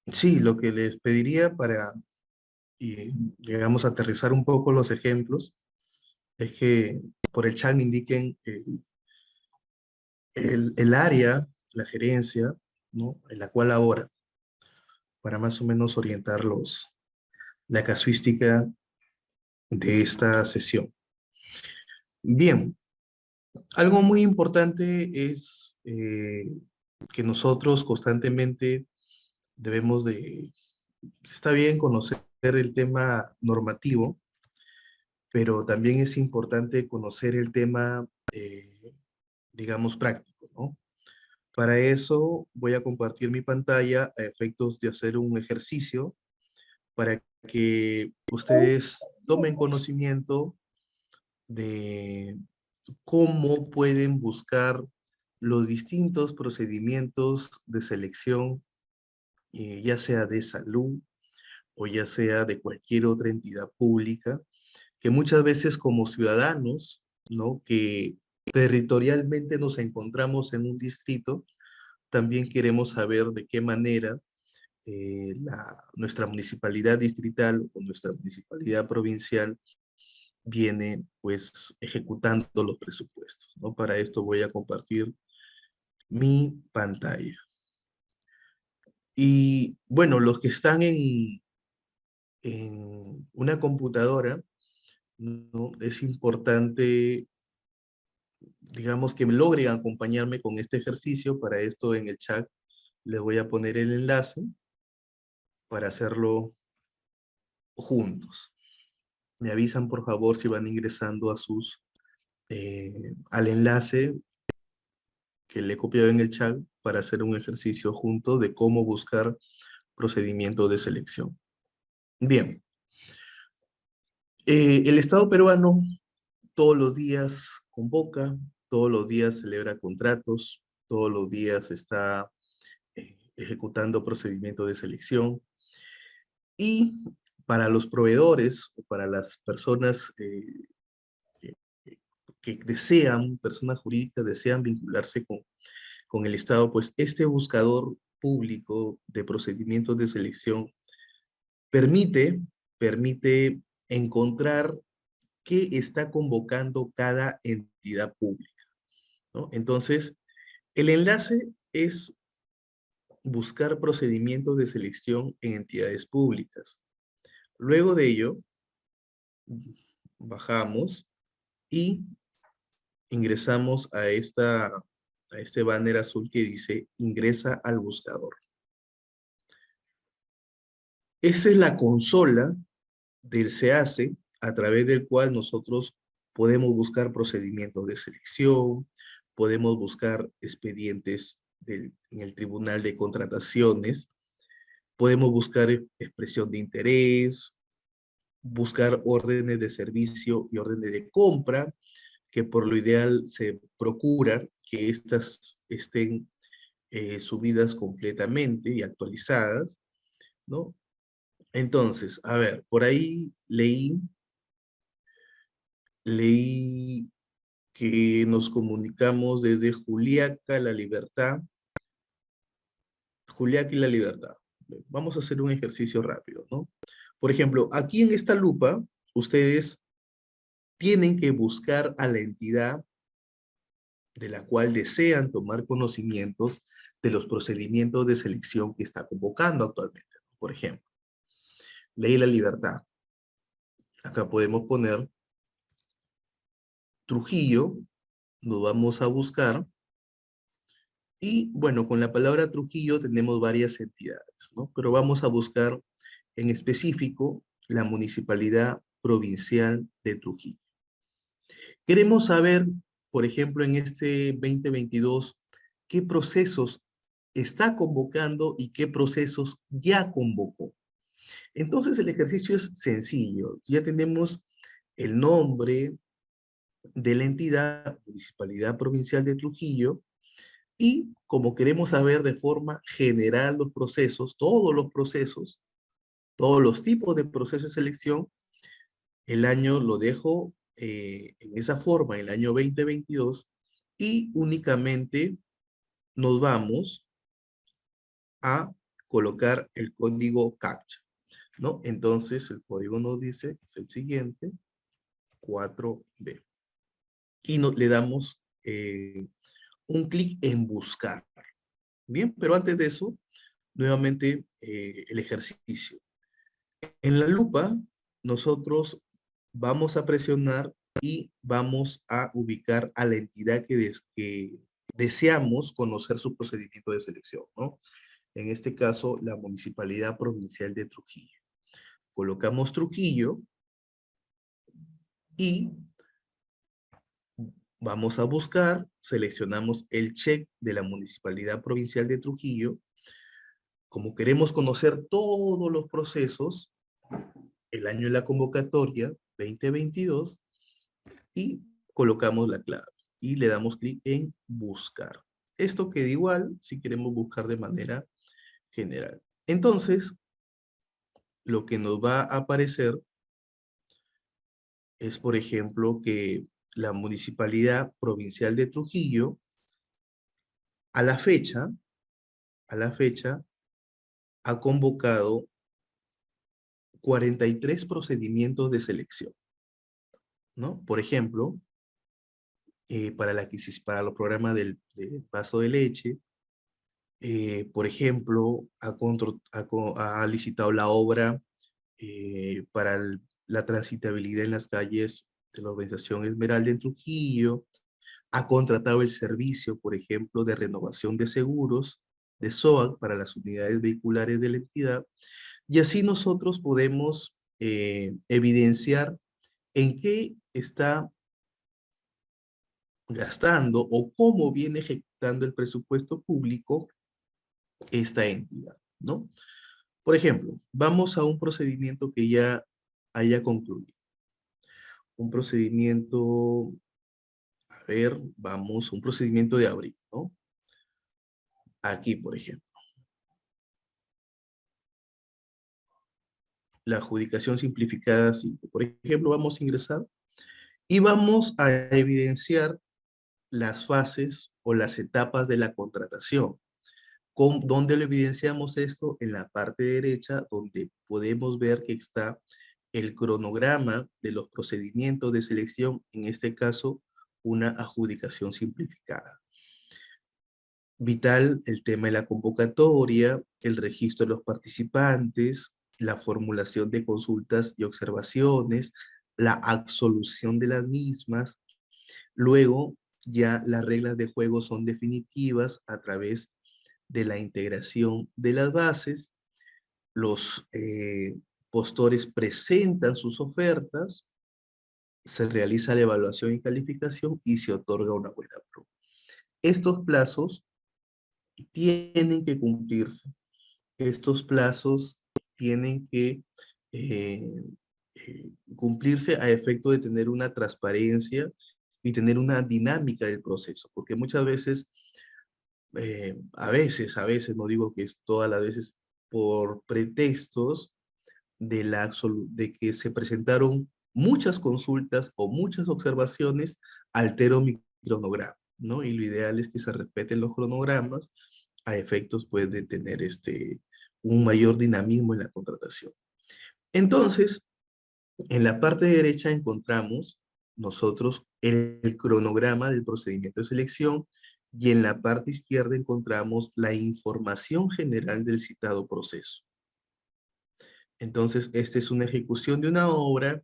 Sí, lo que les pediría para, digamos, aterrizar un poco los ejemplos es que por el chat me indiquen el área, la gerencia, ¿no? En la cual labora, para más o menos orientarlos la casuística de esta sesión. Bien, algo muy importante es que nosotros constantemente debemos de, está bien conocer el tema normativo, pero también es importante conocer el tema, digamos, práctico, ¿no? Para eso voy a compartir mi pantalla a efectos de hacer un ejercicio para que ustedes tomen conocimiento de cómo pueden buscar los distintos procedimientos de selección, ya sea de salud o ya sea de cualquier otra entidad pública, que muchas veces como ciudadanos, ¿no? Que territorialmente nos encontramos en un distrito, también queremos saber de qué manera nuestra municipalidad distrital o nuestra municipalidad provincial viene pues ejecutando los presupuestos, ¿no? Para esto voy a compartir mi pantalla. Y bueno, los que están en una computadora, ¿no? Es importante, digamos, que logren acompañarme con este ejercicio. Para esto en el chat les voy a poner el enlace para hacerlo juntos. Me avisan por favor si van ingresando a al enlace que le he copiado en el chat para hacer un ejercicio juntos de cómo buscar procedimientos de selección. Bien, el Estado peruano todos los días convoca, todos los días celebra contratos, todos los días está ejecutando procedimientos de selección y para los proveedores o para las personas que que desean, personas jurídicas desean vincularse con el Estado, pues este buscador público de procedimientos de selección permite, permite encontrar qué está convocando cada entidad pública, ¿no? Entonces, el enlace es buscar procedimientos de selección en entidades públicas. Luego de ello, bajamos y ingresamos a este banner azul que dice ingresa al buscador. Esa es la consola del SEACE a través del cual nosotros podemos buscar procedimientos de selección, podemos buscar expedientes en el Tribunal de Contrataciones, podemos buscar expresión de interés, buscar órdenes de servicio y órdenes de compra, que por lo ideal se procura que estas estén subidas completamente y actualizadas, ¿no? Entonces, a ver, por ahí leí que nos comunicamos desde Juliaca, La Libertad. Juliaca y La Libertad. Vamos a hacer un ejercicio rápido, ¿no? Por ejemplo, aquí en esta lupa, ustedes tienen que buscar a la entidad de la cual desean tomar conocimientos de los procedimientos de selección que está convocando actualmente. Por ejemplo, Ley La Libertad. Acá podemos poner Trujillo, nos vamos a buscar, y bueno, con la palabra Trujillo tenemos varias entidades, ¿no? Pero vamos a buscar en específico la Municipalidad Provincial de Trujillo. Queremos saber, por ejemplo, en este 2022, qué procesos está convocando y qué procesos ya convocó. Entonces el ejercicio es sencillo. Ya tenemos el nombre de la entidad, Municipalidad Provincial de Trujillo, y como queremos saber de forma general los procesos, todos los tipos de procesos de selección, el año lo dejo en esa forma, el año 2022, y únicamente nos vamos a colocar el código CAPTCHA, ¿no? Entonces el código nos dice, es el siguiente, 4B. Y le damos un clic en buscar. Bien, pero antes de eso, nuevamente el ejercicio. En la lupa, nosotros vamos a presionar y vamos a ubicar a la entidad que deseamos conocer su procedimiento de selección, ¿no? En este caso, la Municipalidad Provincial de Trujillo. Colocamos Trujillo y vamos a buscar, seleccionamos el check de la Municipalidad Provincial de Trujillo. Como queremos conocer todos los procesos, el año de la convocatoria, 2022, y colocamos la clave y le damos clic en buscar. Esto queda igual si queremos buscar de manera general. Entonces, lo que nos va a aparecer es, por ejemplo, que la Municipalidad Provincial de Trujillo, a la fecha, ha convocado 43 procedimientos de selección, ¿no? Por ejemplo, para los programas del vaso de leche, por ejemplo, ha licitado la obra para la transitabilidad en las calles de la organización Esmeralda en Trujillo, ha contratado el servicio, por ejemplo, de renovación de seguros de SOAC para las unidades vehiculares de la entidad, y así nosotros podemos evidenciar en qué está gastando o cómo viene ejecutando el presupuesto público esta entidad, ¿no? Por ejemplo, vamos a un procedimiento que ya haya concluido. Un procedimiento, a ver, vamos, un procedimiento de abril, ¿no? Aquí, por ejemplo. La adjudicación simplificada 5. Por ejemplo, vamos a ingresar y vamos a evidenciar las fases o las etapas de la contratación. ¿Dónde lo evidenciamos esto? En la parte derecha, donde podemos ver que está el cronograma de los procedimientos de selección, en este caso, una adjudicación simplificada. Vital el tema de la convocatoria, el registro de los participantes, la formulación de consultas y observaciones, la absolución de las mismas. Luego, ya las reglas de juego son definitivas a través de la integración de las bases. Los postores presentan sus ofertas, se realiza la evaluación y calificación y se otorga una buena prueba. Estos plazos tienen que cumplirse. Estos plazos tienen que eh, cumplirse a efecto de tener una transparencia y tener una dinámica del proceso, porque muchas veces, a veces, no digo que es todas las veces, por pretextos de que se presentaron muchas consultas o muchas observaciones, altero mi cronograma, ¿no? Y lo ideal es que se respeten los cronogramas a efectos, pues, de tener un mayor dinamismo en la contratación. Entonces, en la parte derecha encontramos nosotros el cronograma del procedimiento de selección y en la parte izquierda encontramos la información general del citado proceso. Entonces, esta es una ejecución de una obra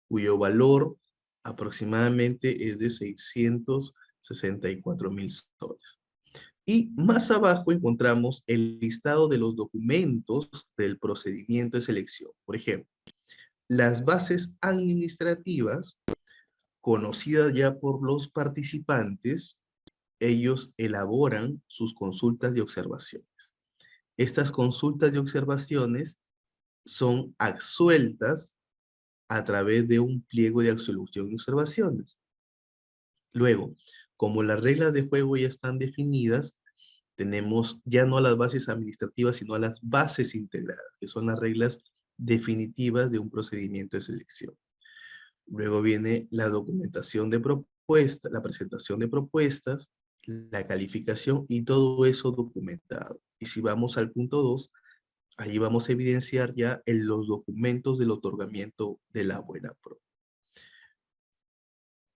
cuyo valor aproximadamente es de 664,000 soles. Y más abajo encontramos el listado de los documentos del procedimiento de selección. Por ejemplo, las bases administrativas conocidas ya por los participantes, ellos elaboran sus consultas y observaciones. Estas consultas y observaciones son absueltas a través de un pliego de absolución y observaciones. Luego, como las reglas de juego ya están definidas, tenemos ya no a las bases administrativas, sino a las bases integradas, que son las reglas definitivas de un procedimiento de selección. Luego viene la documentación de propuestas, la presentación de propuestas, la calificación y todo eso documentado. Y si vamos al punto 2, Ahí vamos a evidenciar ya en los documentos del otorgamiento de la buena pro.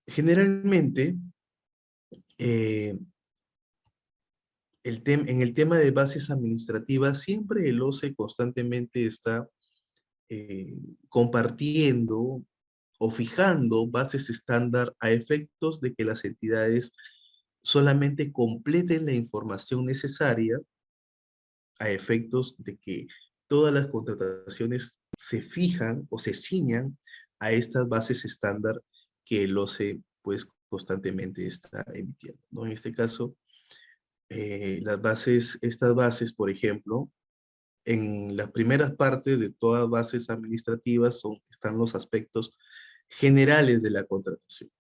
Generalmente, eh, en el tema de bases administrativas, siempre el OCE constantemente está eh, compartiendo o fijando bases estándar a efectos de que las entidades solamente completen la información necesaria a efectos de que todas las contrataciones se fijan o se ciñan a estas bases estándar que el OCE pues constantemente está emitiendo, ¿no? En este caso, estas bases, por ejemplo, en las primeras partes de todas bases administrativas están los aspectos generales de la contratación.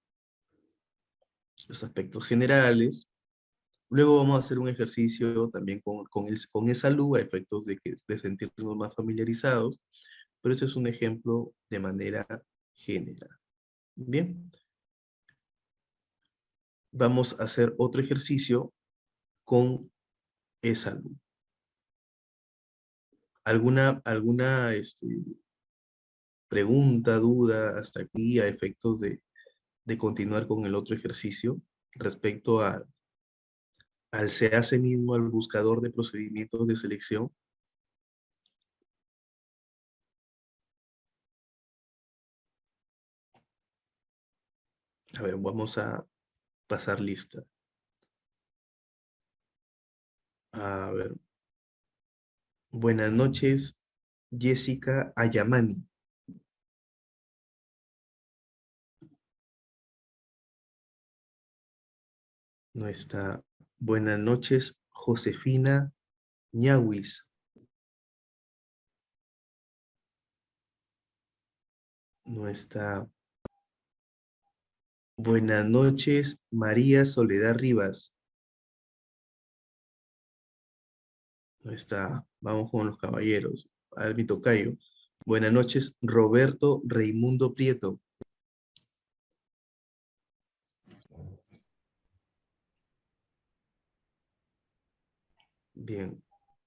Los aspectos generales. Luego vamos a hacer un ejercicio también con esa luz a efectos de sentirnos más familiarizados, pero este es un ejemplo de manera general. Bien, vamos a hacer otro ejercicio con esa luz. ¿Alguna pregunta, duda hasta aquí a efectos de continuar con el otro ejercicio respecto al SEACE mismo, al buscador de procedimientos de selección? A ver, vamos a pasar lista. A ver. Buenas noches, Jessica Ayamani. No está. Buenas noches, Josefina Ñawis. No está. Buenas noches, María Soledad Rivas. No está. Vamos con los caballeros. A ver, mi tocayo. Buenas noches, Roberto Raimundo Prieto. Bien.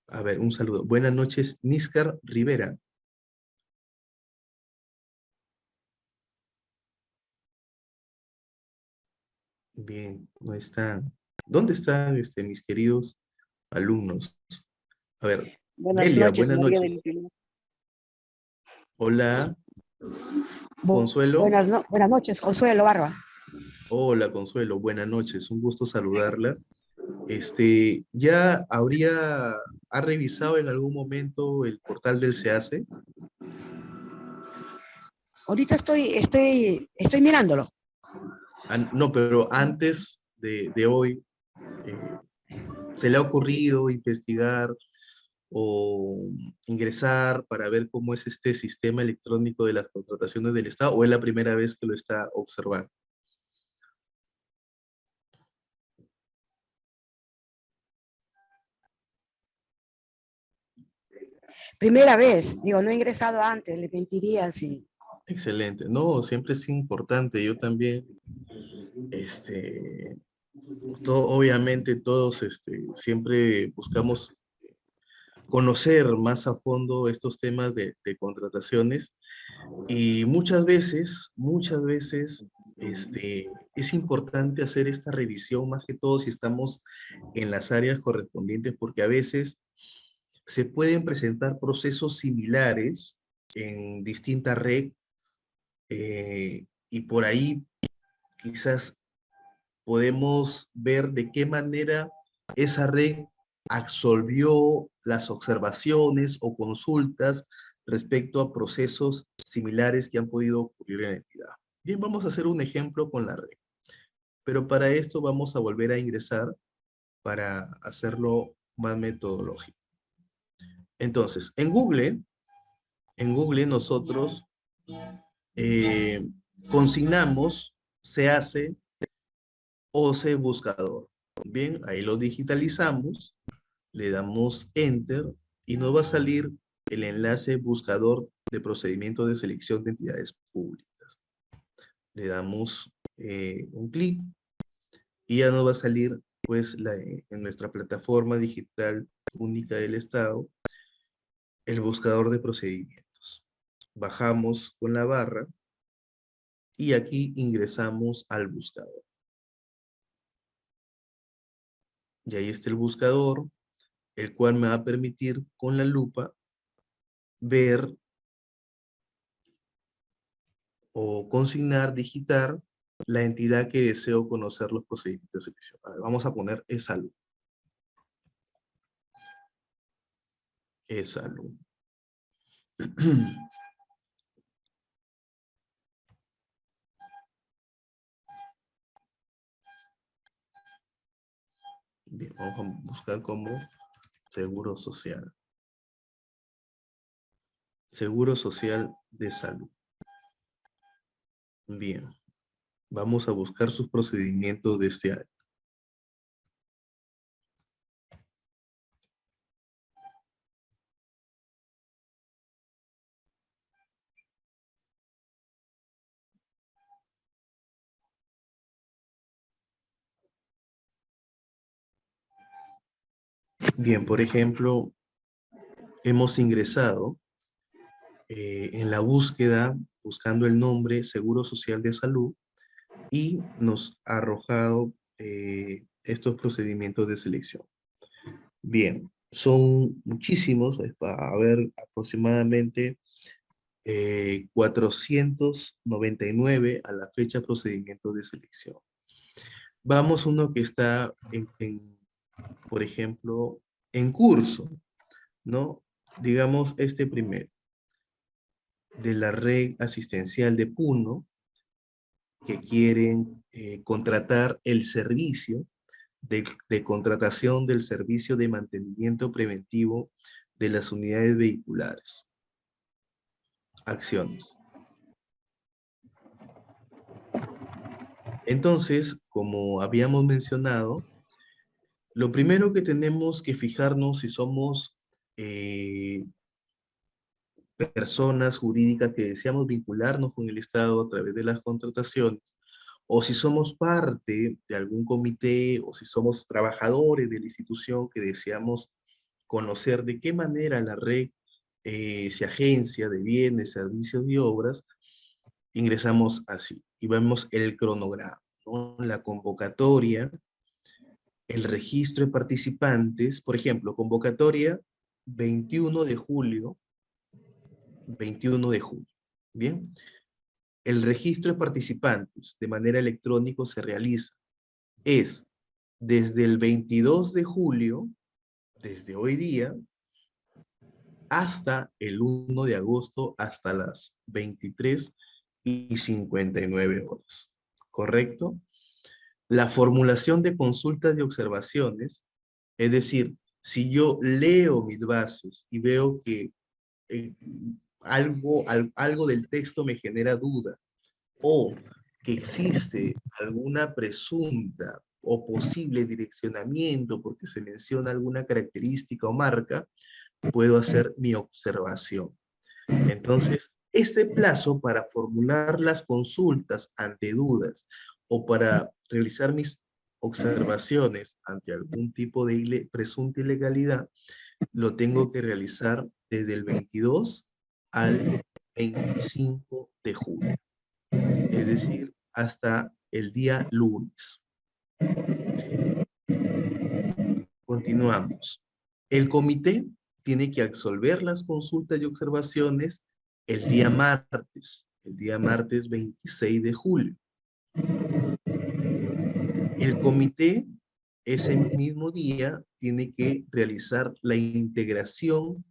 A ver, un saludo. Buenas noches, Níscar Rivera. Bien, no están. ¿Dónde están mis queridos alumnos? A ver, Buenas Delia, noches, buenas María del noches. Pilar. Hola, Consuelo. Buenas noches, Consuelo Barba. Hola, Consuelo, buenas noches. Un gusto saludarla. ¿Ya ha revisado en algún momento el portal del SEACE? Ahorita estoy mirándolo. No, pero antes de hoy, eh, ¿se le ha ocurrido investigar o ingresar para ver cómo es este sistema electrónico de las contrataciones del Estado, o es la primera vez que lo está observando? Primera vez, digo, no he ingresado antes, le mentiría si. Excelente. No, siempre es importante. Yo también, obviamente todos siempre buscamos conocer más a fondo estos temas de contrataciones, y muchas veces, es importante hacer esta revisión, más que todo si estamos en las áreas correspondientes, porque a veces se pueden presentar procesos similares en distintas red, y por ahí quizás podemos ver de qué manera esa red absolvió las observaciones o consultas respecto a procesos similares que han podido ocurrir en la entidad. Bien, vamos a hacer un ejemplo con la red, pero para esto vamos a volver a ingresar para hacerlo más metodológico. Entonces, en Google nosotros eh, consignamos, se hace OCE buscador. Bien, ahí lo digitalizamos, le damos Enter y nos va a salir el enlace buscador de procedimiento de selección de entidades públicas. Le damos un clic y ya nos va a salir pues en nuestra plataforma digital única del Estado el buscador de procedimientos. Bajamos con la barra y aquí ingresamos al buscador. Y ahí está el buscador, el cual me va a permitir con la lupa ver o consignar, digitar la entidad que deseo conocer los procedimientos de selección. A ver, vamos a poner e-salud. E-salud. Bien, vamos a buscar como seguro social. Seguro social de salud. Bien, vamos a buscar sus procedimientos de este año. Bien, por ejemplo, hemos ingresado en la búsqueda, buscando el nombre Seguro Social de Salud, y nos ha arrojado estos procedimientos de selección. Bien, son muchísimos, va a haber aproximadamente 499 a la fecha procedimientos de selección. Vamos a uno que está, por ejemplo, en curso, ¿no? Digamos este primero, de la red asistencial de Puno, que quieren contratar el servicio de contratación del servicio de mantenimiento preventivo de las unidades vehiculares. Acciones. Entonces, como habíamos mencionado, lo primero que tenemos que fijarnos si somos personas jurídicas que deseamos vincularnos con el Estado a través de las contrataciones, o si somos parte de algún comité, o si somos trabajadores de la institución que deseamos conocer de qué manera la red se agencia de bienes, servicios y obras, ingresamos así y vemos el cronograma, ¿no? La convocatoria, el registro de participantes, por ejemplo, convocatoria 21 de julio, 21 de julio, ¿bien? El registro de participantes de manera electrónica se realiza, es desde el 22 de julio, desde hoy día, hasta el 1 de agosto, hasta las 23:59, ¿correcto? La formulación de consultas y observaciones, es decir, si yo leo mis bases y veo que eh, algo del texto me genera duda, o que existe alguna presunta o posible direccionamiento porque se menciona alguna característica o marca, puedo hacer mi observación. Entonces, este plazo para formular las consultas ante dudas o para realizar mis observaciones ante algún tipo de presunta ilegalidad, lo tengo que realizar desde el 22 al 25 de julio, es decir, hasta el día lunes. Continuamos. El comité tiene que absolver las consultas y observaciones el día martes 26 de julio. El comité ese mismo día tiene que realizar la integración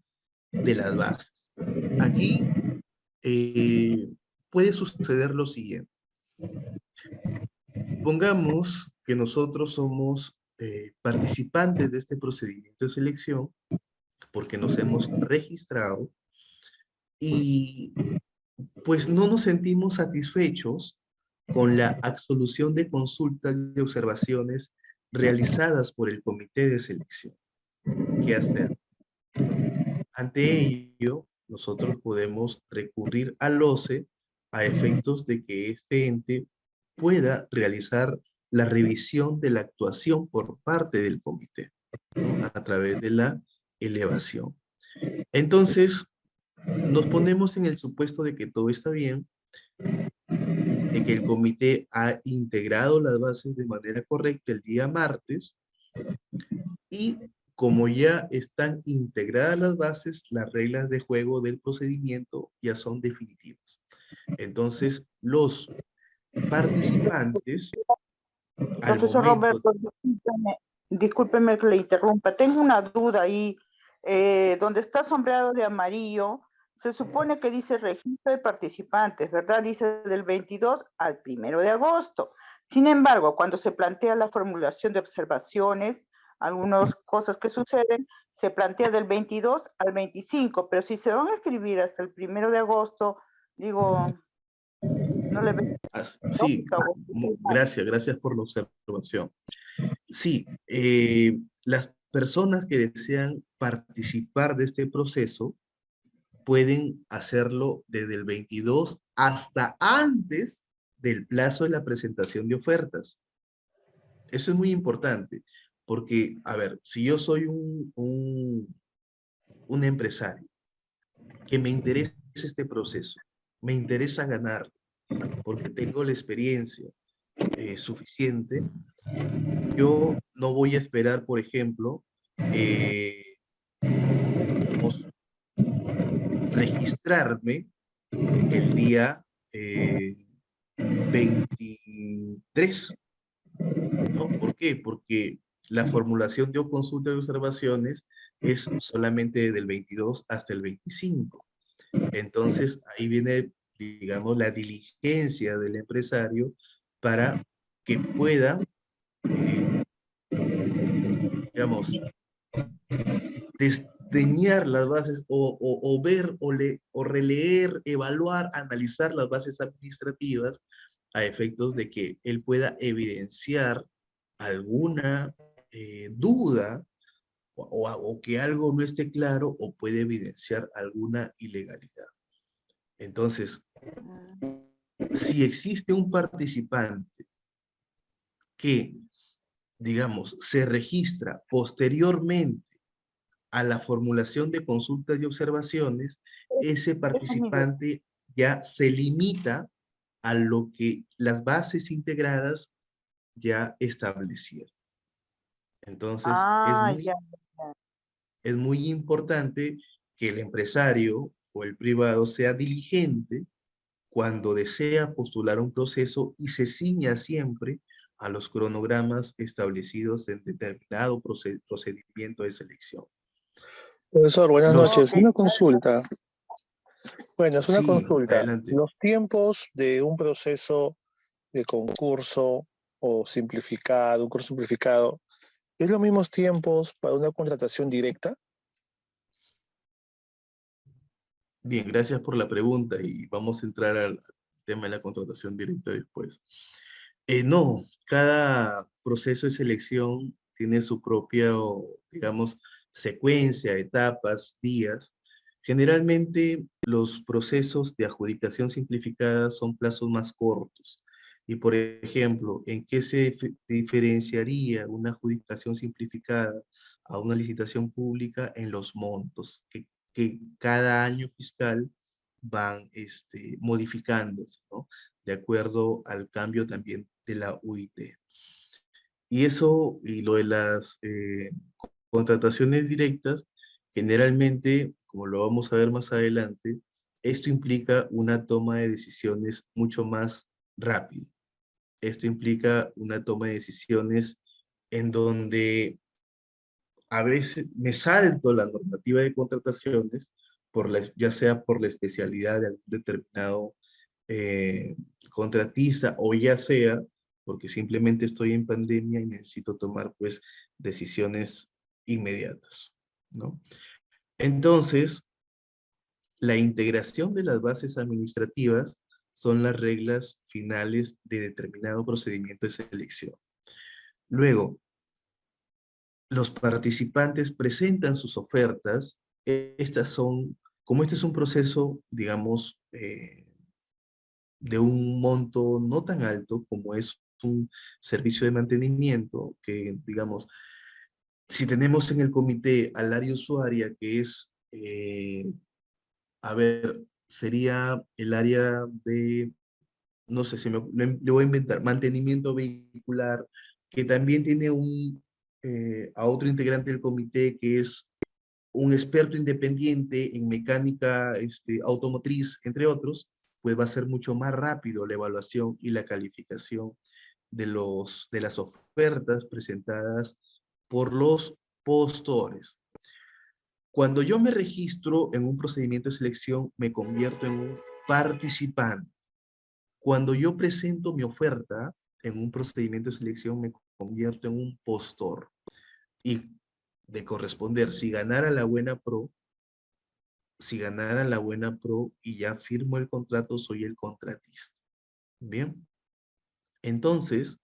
de las bases. Aquí puede suceder lo siguiente. Pongamos que nosotros somos participantes de este procedimiento de selección porque nos hemos registrado y pues no nos sentimos satisfechos con la absolución de consultas y observaciones realizadas por el comité de selección. ¿Qué hacer? Ante ello, nosotros podemos recurrir al OCE a efectos de que este ente pueda realizar la revisión de la actuación por parte del comité, ¿no? A través de la elevación. Entonces, nos ponemos en el supuesto de que todo está bien, de que el comité ha integrado las bases de manera correcta el día martes, y como ya están integradas las bases, las reglas de juego del procedimiento ya son definitivas. Entonces, los participantes, al Profesor momento... Roberto, discúlpeme que le interrumpa. Tengo una duda ahí. Donde está sombreado de amarillo, se supone que dice registro de participantes, ¿verdad? Dice del 22 al 1 de agosto. Sin embargo, cuando se plantea la formulación de observaciones, algunas cosas que suceden, se plantea del 22 al 25, pero si se van a escribir hasta el 1 de agosto, digo, no le veo Sí, lógica. gracias por la observación. Sí, las personas que desean participar de este proceso pueden hacerlo desde el 22 hasta antes del plazo de la presentación de ofertas. Eso es muy importante, porque, a ver, si yo soy un empresario que me interesa este proceso, me interesa ganar, porque tengo la experiencia suficiente, yo no voy a esperar, por ejemplo, digamos, registrarme el día 23, ¿no? ¿Por qué? Porque la formulación de consulta de observaciones es solamente del 22 hasta el 25. Entonces, ahí viene, digamos, la diligencia del empresario para que pueda, digamos, desdeñar las bases o ver o releer, evaluar, analizar las bases administrativas a efectos de que él pueda evidenciar alguna duda o que algo no esté claro o puede evidenciar alguna ilegalidad. Entonces, si existe un participante que, digamos, se registra posteriormente a la formulación de consultas y observaciones, ese Esa es mi duda. participante ya se limita a lo que las bases integradas ya establecieron. Entonces, Ya. es muy importante que el empresario o el privado sea diligente cuando desea postular un proceso y se ciña siempre a los cronogramas establecidos en determinado procedimiento de selección. Profesor, buenas Los, noches. Una consulta. Bueno, es una sí, consulta. adelante. Los tiempos de un proceso de concurso o simplificado, un curso simplificado, ¿es los mismos tiempos para una contratación directa? Bien, gracias por la pregunta y vamos a entrar al tema de la contratación directa después. No, cada proceso de selección tiene su propia, digamos, secuencia, etapas, días. Generalmente los procesos de adjudicación simplificada son plazos más cortos. Y por ejemplo, ¿en qué se diferenciaría una adjudicación simplificada a una licitación pública? En los montos, que cada año fiscal van modificándose, ¿no? De acuerdo al cambio también de la UIT. Y eso, y lo de las contrataciones directas, generalmente, como lo vamos a ver más adelante, esto implica una toma de decisiones mucho más rápida. Esto implica una toma de decisiones en donde a veces me salto la normativa de contrataciones, ya sea por la especialidad de algún determinado eh, contratista o ya sea porque simplemente estoy en pandemia y necesito tomar pues decisiones inmediatas, ¿no? Entonces, la integración de las bases administrativas son las reglas finales de determinado procedimiento de selección. Luego, los participantes presentan sus ofertas. Estas son, como este es un proceso, digamos, de un monto no tan alto como es un servicio de mantenimiento, que digamos, si tenemos en el comité al área usuaria, que es a ver, sería el área de, no sé si le voy a inventar, mantenimiento vehicular, que también tiene a otro integrante del comité que es un experto independiente en mecánica automotriz, entre otros, pues va a ser mucho más rápido la evaluación y la calificación de las ofertas presentadas por los postores. Cuando yo me registro en un procedimiento de selección, me convierto en un participante. Cuando yo presento mi oferta en un procedimiento de selección, me convierto en un postor. Y de corresponder, si ganara la buena pro y ya firmo el contrato, soy el contratista. Bien. Entonces,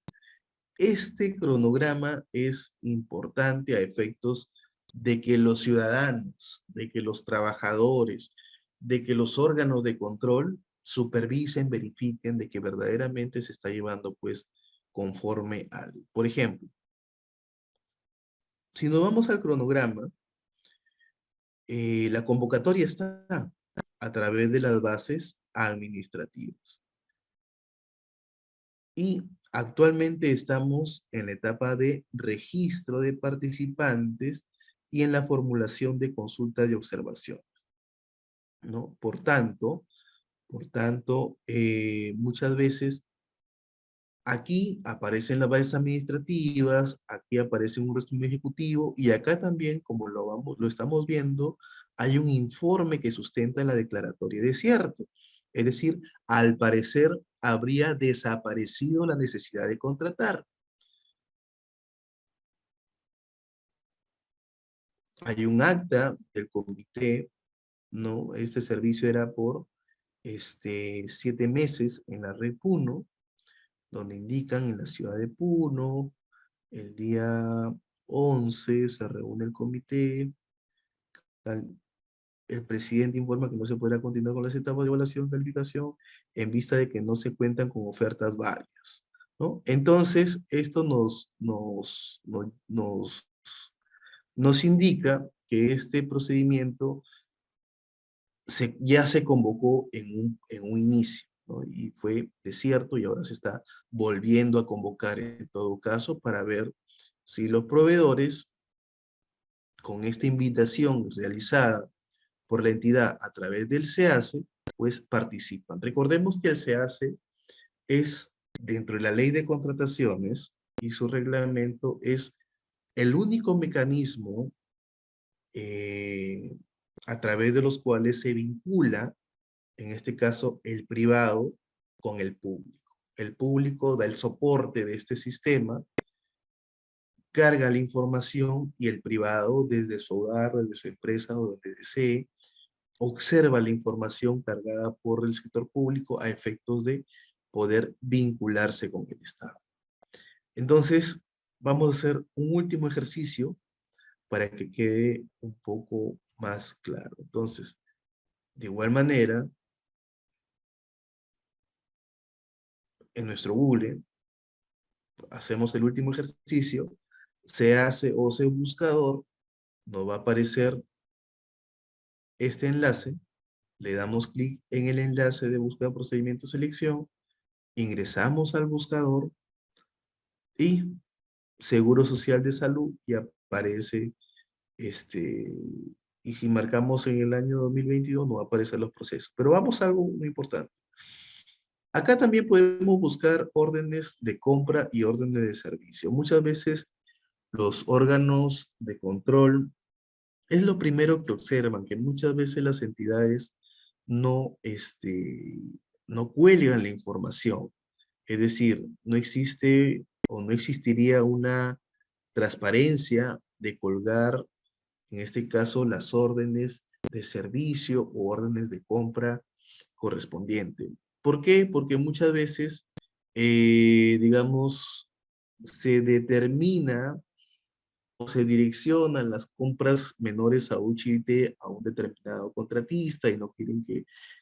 este cronograma es importante a efectos de que los ciudadanos, de que los trabajadores, de que los órganos de control supervisen, verifiquen de que verdaderamente se está llevando pues conforme a. Por ejemplo, si nos vamos al cronograma, la convocatoria está a través de las bases administrativas. Y actualmente estamos en la etapa de registro de participantes y en la formulación de consultas de observación, ¿no? Por tanto, muchas veces aquí aparecen las bases administrativas, aquí aparece un resumen ejecutivo y acá también, como lo estamos viendo, hay un informe que sustenta la declaratoria de cierto. Es decir, al parecer habría desaparecido la necesidad de contratar. Hay un acta del comité, ¿no? Este servicio era por 7 meses en la red Puno, donde indican en la ciudad de Puno, el día 11 se reúne el comité, el presidente informa que no se podrá continuar con las etapas de evaluación y calificación en vista de que no se cuentan con ofertas válidas, ¿no? Entonces, esto nos indica que este procedimiento ya se convocó en un inicio, ¿no? Y fue desierto y ahora se está volviendo a convocar en todo caso para ver si los proveedores, con esta invitación realizada por la entidad a través del SEACE, pues participan. Recordemos que el SEACE es, dentro de la ley de contrataciones y su reglamento, es el único mecanismo a través de los cuales se vincula, en este caso, el privado con el público. El público da el soporte de este sistema, carga la información y el privado desde su hogar, desde su empresa o donde desee, observa la información cargada por el sector público a efectos de poder vincularse con el Estado. Entonces, vamos a hacer un último ejercicio para que quede un poco más claro. Entonces, de igual manera, en nuestro Google, hacemos el último ejercicio, se hace OC buscador, nos va a aparecer este enlace, le damos clic en el enlace de búsqueda procedimiento selección, ingresamos al buscador y Seguro Social de Salud y aparece, y si marcamos en el año 2022 no va a aparecer los procesos. Pero vamos a algo muy importante. Acá también podemos buscar órdenes de compra y órdenes de servicio. Muchas veces los órganos de control es lo primero que observan, que muchas veces las entidades no, no cuelgan la información. Es decir, no existe o no existiría una transparencia de colgar, en este caso, las órdenes de servicio o órdenes de compra correspondiente. ¿Por qué? Porque muchas veces, digamos, se determina o se direccionan las compras menores a UCHIT a un determinado contratista y no quieren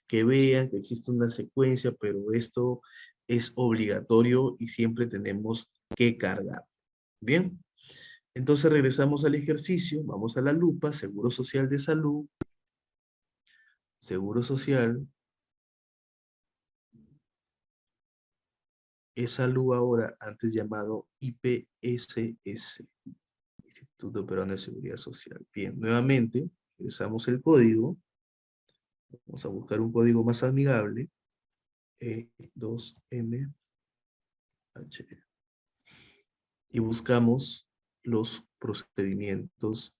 que vean que existe una secuencia, pero esto es obligatorio y siempre tenemos que cargar. Bien, entonces regresamos al ejercicio, vamos a la lupa, Seguro Social de Salud, Seguro Social, es salud ahora, antes llamado IPSS, Instituto Peruano de Seguridad Social. Bien, nuevamente, ingresamos el código. Vamos a buscar un código más amigable. E2MH. Y buscamos los procedimientos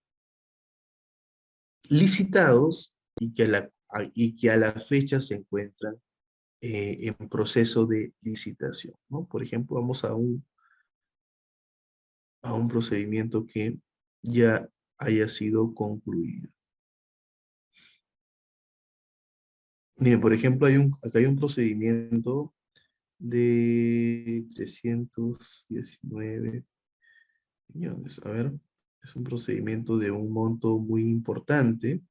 licitados y que a la fecha se encuentran en proceso de licitación, ¿no? Por ejemplo, vamos a un procedimiento que ya haya sido concluido. Miren, por ejemplo, acá hay un procedimiento de 319 millones. A ver, es un procedimiento de un monto muy importante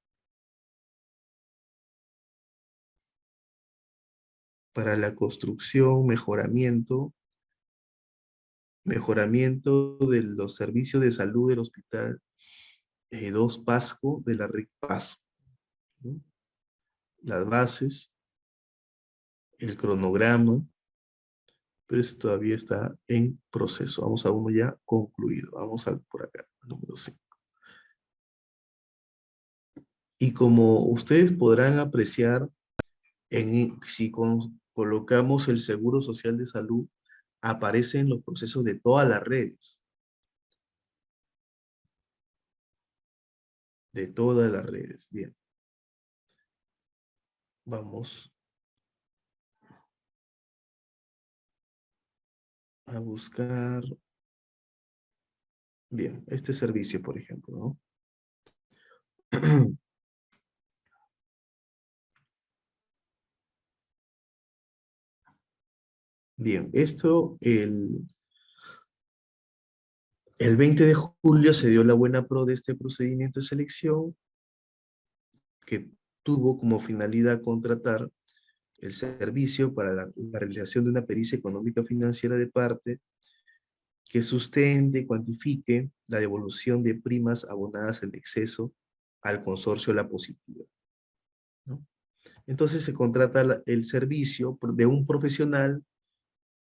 para la construcción, mejoramiento de los servicios de salud del Hospital 2 Pasco de la RIC Paso, ¿no? Las bases, el cronograma, pero eso todavía está en proceso. Vamos a uno ya concluido. Vamos a por acá, número 5. Y como ustedes podrán apreciar, si colocamos el Seguro Social de Salud, aparecen los procesos de todas las redes. De todas las redes. Bien. Vamos a buscar. Bien, este servicio, por ejemplo, ¿no? Bien, esto el 20 de julio se dio la buena pro de este procedimiento de selección que tuvo como finalidad contratar el servicio para la realización de una pericia económica financiera de parte que sustente y cuantifique la devolución de primas abonadas en exceso al consorcio La Positiva, ¿no? Entonces se contrata el servicio de un profesional,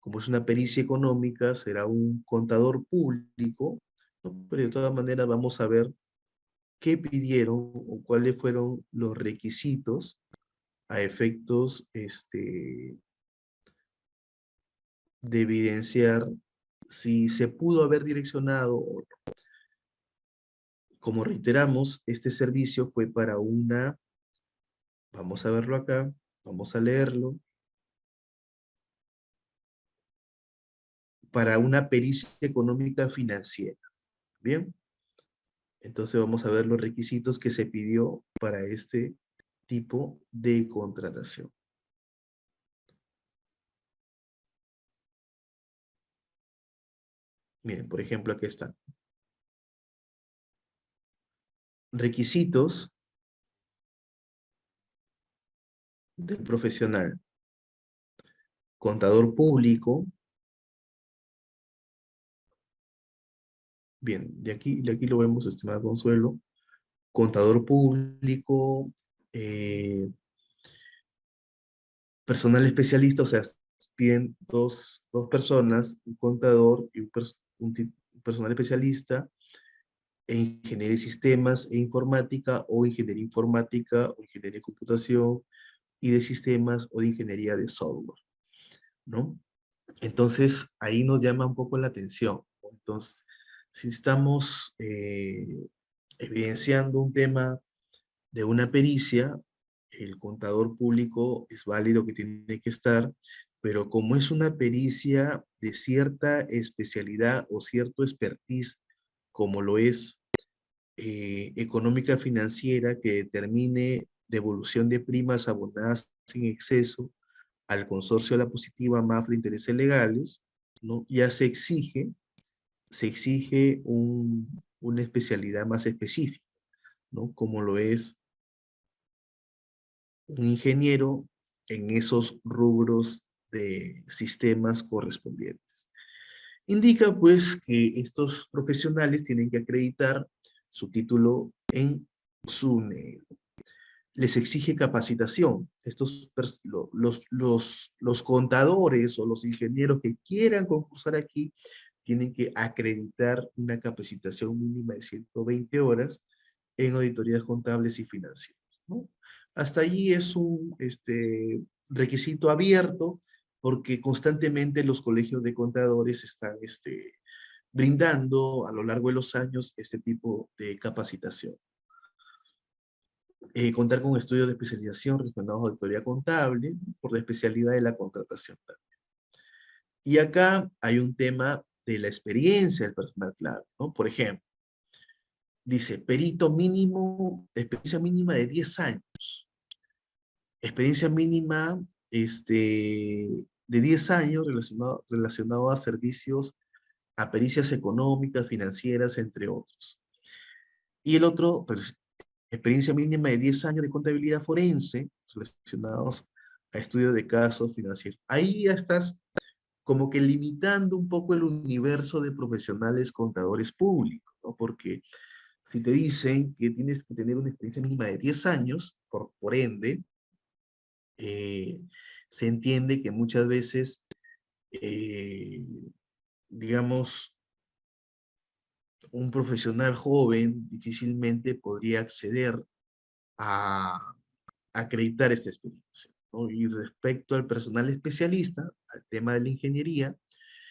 como es una pericia económica, será un contador público, ¿no? Pero de todas maneras vamos a ver qué pidieron o cuáles fueron los requisitos a efectos de evidenciar si se pudo haber direccionado o no. Como reiteramos, este servicio fue para vamos a verlo acá, vamos a leerlo, para una pericia económica financiera. Bien, entonces vamos a ver los requisitos que se pidió para este tipo de contratación. Miren, por ejemplo, aquí está. Requisitos del profesional. Contador público. Bien, de aquí lo vemos, estimado Consuelo. Contador público, personal especialista, o sea, piden dos personas, un contador y un personal especialista en ingeniería de sistemas e informática, o ingeniería informática, o ingeniería de computación y de sistemas, o de ingeniería de software, ¿no? Entonces, ahí nos llama un poco la atención. Entonces, si estamos evidenciando un tema de una pericia, el contador público es válido que tiene que estar, pero como es una pericia de cierta especialidad o cierto expertise, como lo es económica financiera, que determine devolución de primas abonadas sin exceso al consorcio de La Positiva, Mafre, intereses legales, ¿no? Ya se exige una especialidad más específica, ¿no? Como lo es un ingeniero en esos rubros de sistemas correspondientes. Indica pues que estos profesionales tienen que acreditar su título en SUNE. les exige capacitación. Los contadores o los ingenieros que quieran concursar aquí tienen que acreditar una capacitación mínima de 120 horas en auditorías contables y financieras, ¿no? Hasta allí es un requisito abierto porque constantemente los colegios de contadores están brindando a lo largo de los años este tipo de capacitación. Contar con estudios de especialización relacionados a auditoría contable por la especialidad de la contratación también. Y acá hay un tema de la experiencia del personal clave, ¿no? Por ejemplo, dice perito mínimo, experiencia mínima de 10 años. Experiencia mínima de 10 años relacionado a servicios, a pericias económicas, financieras, entre otros. Y el otro, pues, experiencia mínima de 10 años de contabilidad forense relacionados a estudios de casos financieros. Ahí ya estás como que limitando un poco el universo de profesionales contadores públicos, ¿no? Porque si te dicen que tienes que tener una experiencia mínima de 10 años, por ende, se entiende que muchas veces, digamos, un profesional joven difícilmente podría acceder a acreditar esta experiencia, ¿no? Y respecto al personal especialista, al tema de la ingeniería,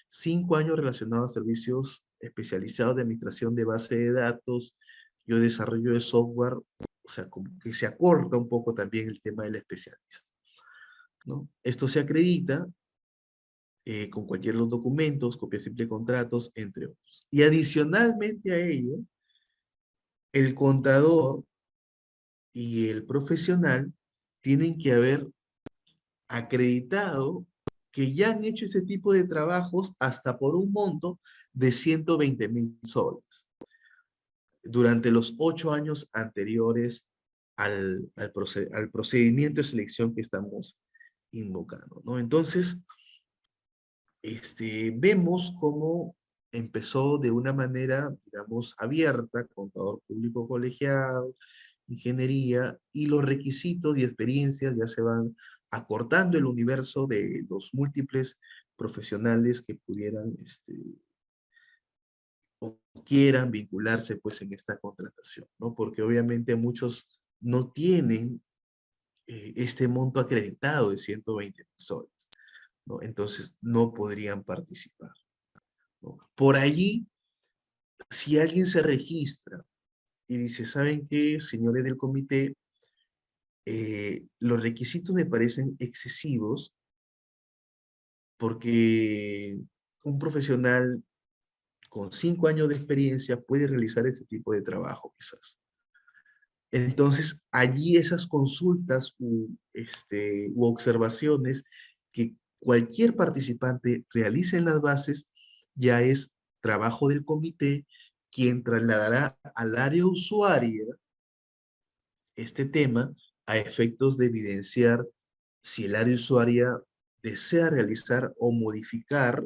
5 años relacionados a servicios especializados de administración de base de datos y o desarrollo de software, o sea, como que se acorta un poco también el tema del especialista, ¿no? Esto se acredita con cualquiera de los documentos, copia simple de contratos, entre otros. Y adicionalmente a ello, el contador y el profesional tienen que haber acreditado que ya han hecho ese tipo de trabajos hasta por un monto de 120.000 soles durante los 8 años anteriores al procedimiento de selección que estamos invocando, ¿no? Entonces, vemos cómo empezó de una manera, digamos, abierta, contador público colegiado, ingeniería, y los requisitos y experiencias ya se van acortando el universo de los múltiples profesionales que pudieran o quieran vincularse pues en esta contratación, ¿no? Porque obviamente muchos no tienen este monto acreditado de 120 soles, ¿no? Entonces no podrían participar, ¿no? Por allí, si alguien se registra y dice, ¿saben qué, señores del comité? Los requisitos me parecen excesivos porque un profesional con 5 años de experiencia puede realizar este tipo de trabajo, quizás. Entonces, allí esas consultas u observaciones que cualquier participante realice en las bases ya es trabajo del comité, quien trasladará al área usuaria este tema a efectos de evidenciar si el área usuaria desea realizar o modificar,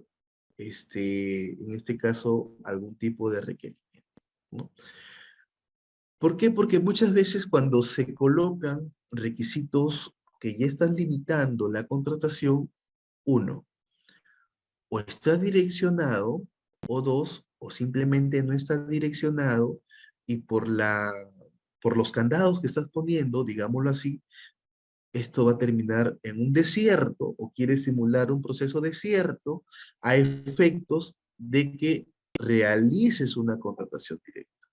en este caso, algún tipo de requerimiento, ¿no? ¿Por qué? Porque muchas veces cuando se colocan requisitos que ya están limitando la contratación, uno, o está direccionado, o dos, o simplemente no está direccionado, y por los candados que estás poniendo, digámoslo así, esto va a terminar en un desierto o quiere simular un proceso desierto a efectos de que realices una contratación directa,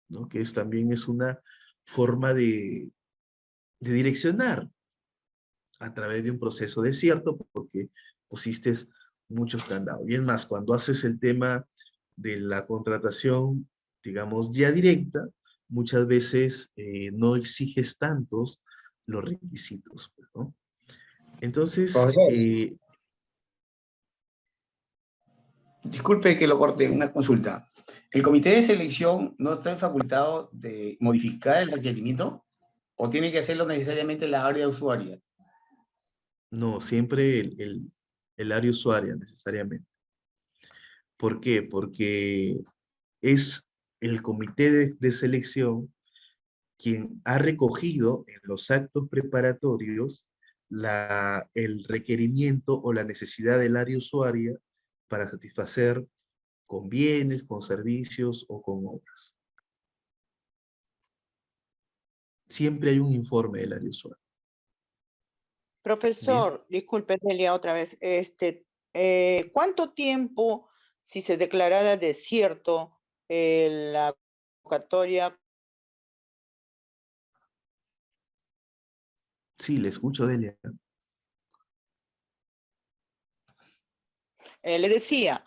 ¿no? Que también es una forma de direccionar a través de un proceso desierto porque pusiste muchos candados. Y es más, cuando haces el tema de la contratación, digamos, ya directa, muchas veces no exiges tantos los requisitos, ¿no? Entonces, Profesor, disculpe que lo corte, una consulta. ¿El comité de selección no está facultado de modificar el requerimiento o tiene que hacerlo necesariamente la área usuaria? no, siempre el área usuaria necesariamente. ¿Por qué? Porque es el comité de selección quien ha recogido en los actos preparatorios el requerimiento o la necesidad del área usuaria para satisfacer con bienes, con servicios o con obras. Siempre hay un informe del área usuaria. Profesor, disculpe, Delia, otra vez. ¿Cuánto tiempo, si se declarara desierto la convocatoria? Sí, le escucho, Delia. Le decía,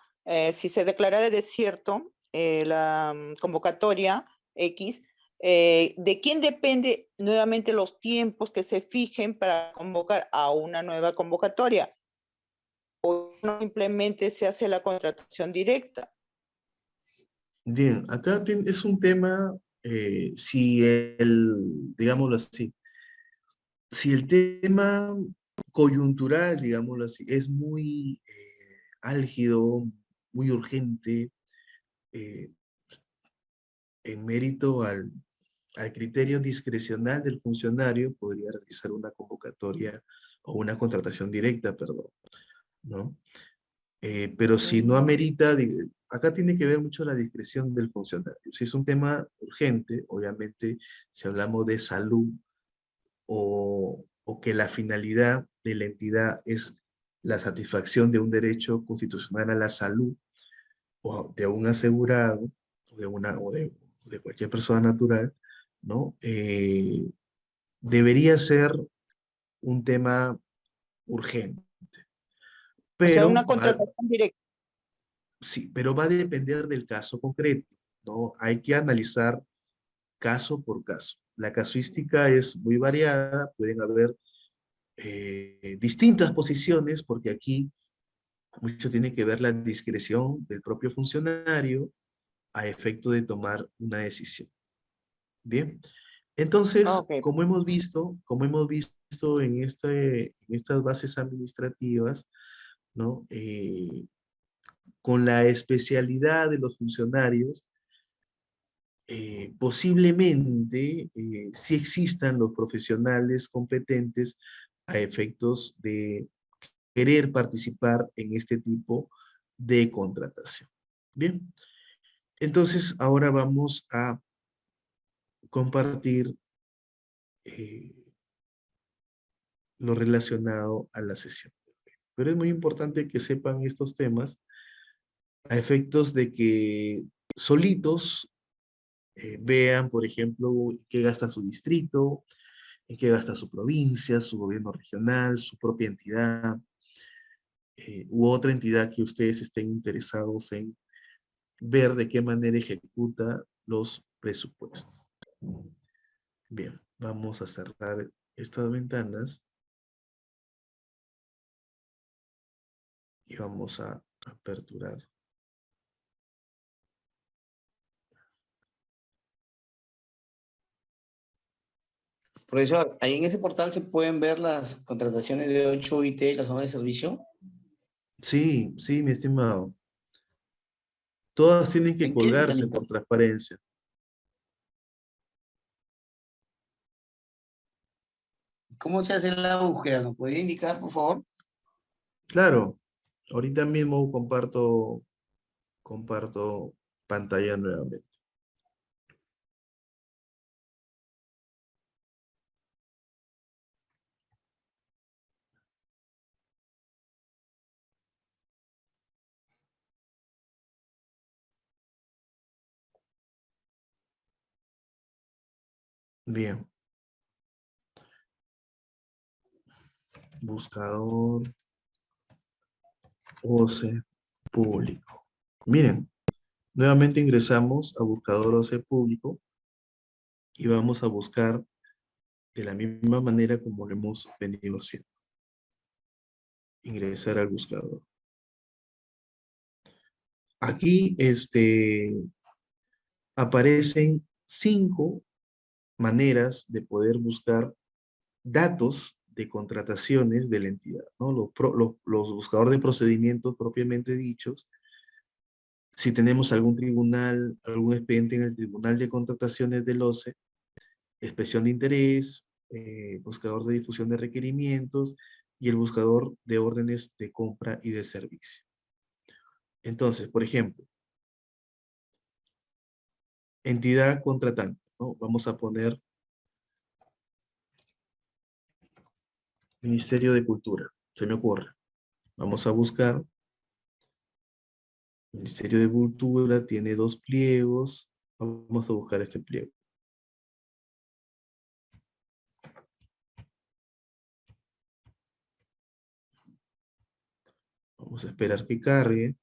si se declarara desierto la convocatoria X, ¿de quién depende nuevamente los tiempos que se fijen para convocar a una nueva convocatoria? ¿O no simplemente se hace la contratación directa? Bien, acá es un tema, si digámoslo así, si el tema coyuntural, digámoslo así, es muy álgido, muy urgente, eh, en mérito al criterio discrecional del funcionario, podría realizar una convocatoria o una contratación directa, perdón, ¿no? Pero si no amerita, acá tiene que ver mucho la discreción del funcionario. Si es un tema urgente, obviamente, si hablamos de salud o que la finalidad de la entidad es la satisfacción de un derecho constitucional a la salud o de un asegurado o de cualquier persona natural, ¿no? Debería ser un tema urgente, O sea, pero una contratación directa. sí, pero va a depender del caso concreto, ¿no? Hay que analizar caso por caso. La casuística es muy variada, pueden haber distintas posiciones, porque aquí mucho tiene que ver la discreción del propio funcionario a efecto de tomar una decisión. Bien, entonces, Ok. como hemos visto en estas bases administrativas, ¿no? Con la especialidad de los funcionarios, posiblemente sí existan los profesionales competentes a efectos de querer participar en este tipo de contratación. Bien, entonces ahora vamos a compartir eh, lo relacionado a la sesión. Pero es muy importante que sepan estos temas a efectos de que solitos vean, por ejemplo, qué gasta su distrito, en qué gasta su provincia, su gobierno regional, su propia entidad, u otra entidad que ustedes estén interesados en ver de qué manera ejecuta los presupuestos. Bien, vamos a cerrar estas ventanas y vamos a aperturar. Profesor, ahí en ese portal se pueden ver las contrataciones de 8 IT, las zonas de servicio. Sí, sí, mi estimado. Todas tienen que ¿En qué colgarse ventanita? por transparencia. ¿Cómo se hace la búsqueda? ¿Nos podría indicar, por favor? Claro, ahorita mismo comparto pantalla nuevamente. Bien. Buscador OCE público. Miren, nuevamente ingresamos a buscador OCE público y vamos a buscar de la misma manera como lo hemos venido haciendo. Ingresar al buscador. Aquí aparecen 5 maneras de poder buscar datos de contrataciones de la entidad, ¿no? Los buscadores de procedimientos propiamente dichos. Si tenemos algún tribunal, algún expediente en el Tribunal de Contrataciones del OCE, expresión de interés, buscador de difusión de requerimientos y el buscador de órdenes de compra y de servicio. Entonces, por ejemplo, entidad contratante, ¿no? Vamos a poner Ministerio de Cultura, se me ocurre. Vamos a buscar, Ministerio de Cultura tiene 2 pliegos, vamos a buscar este pliego. Vamos a esperar que cargue.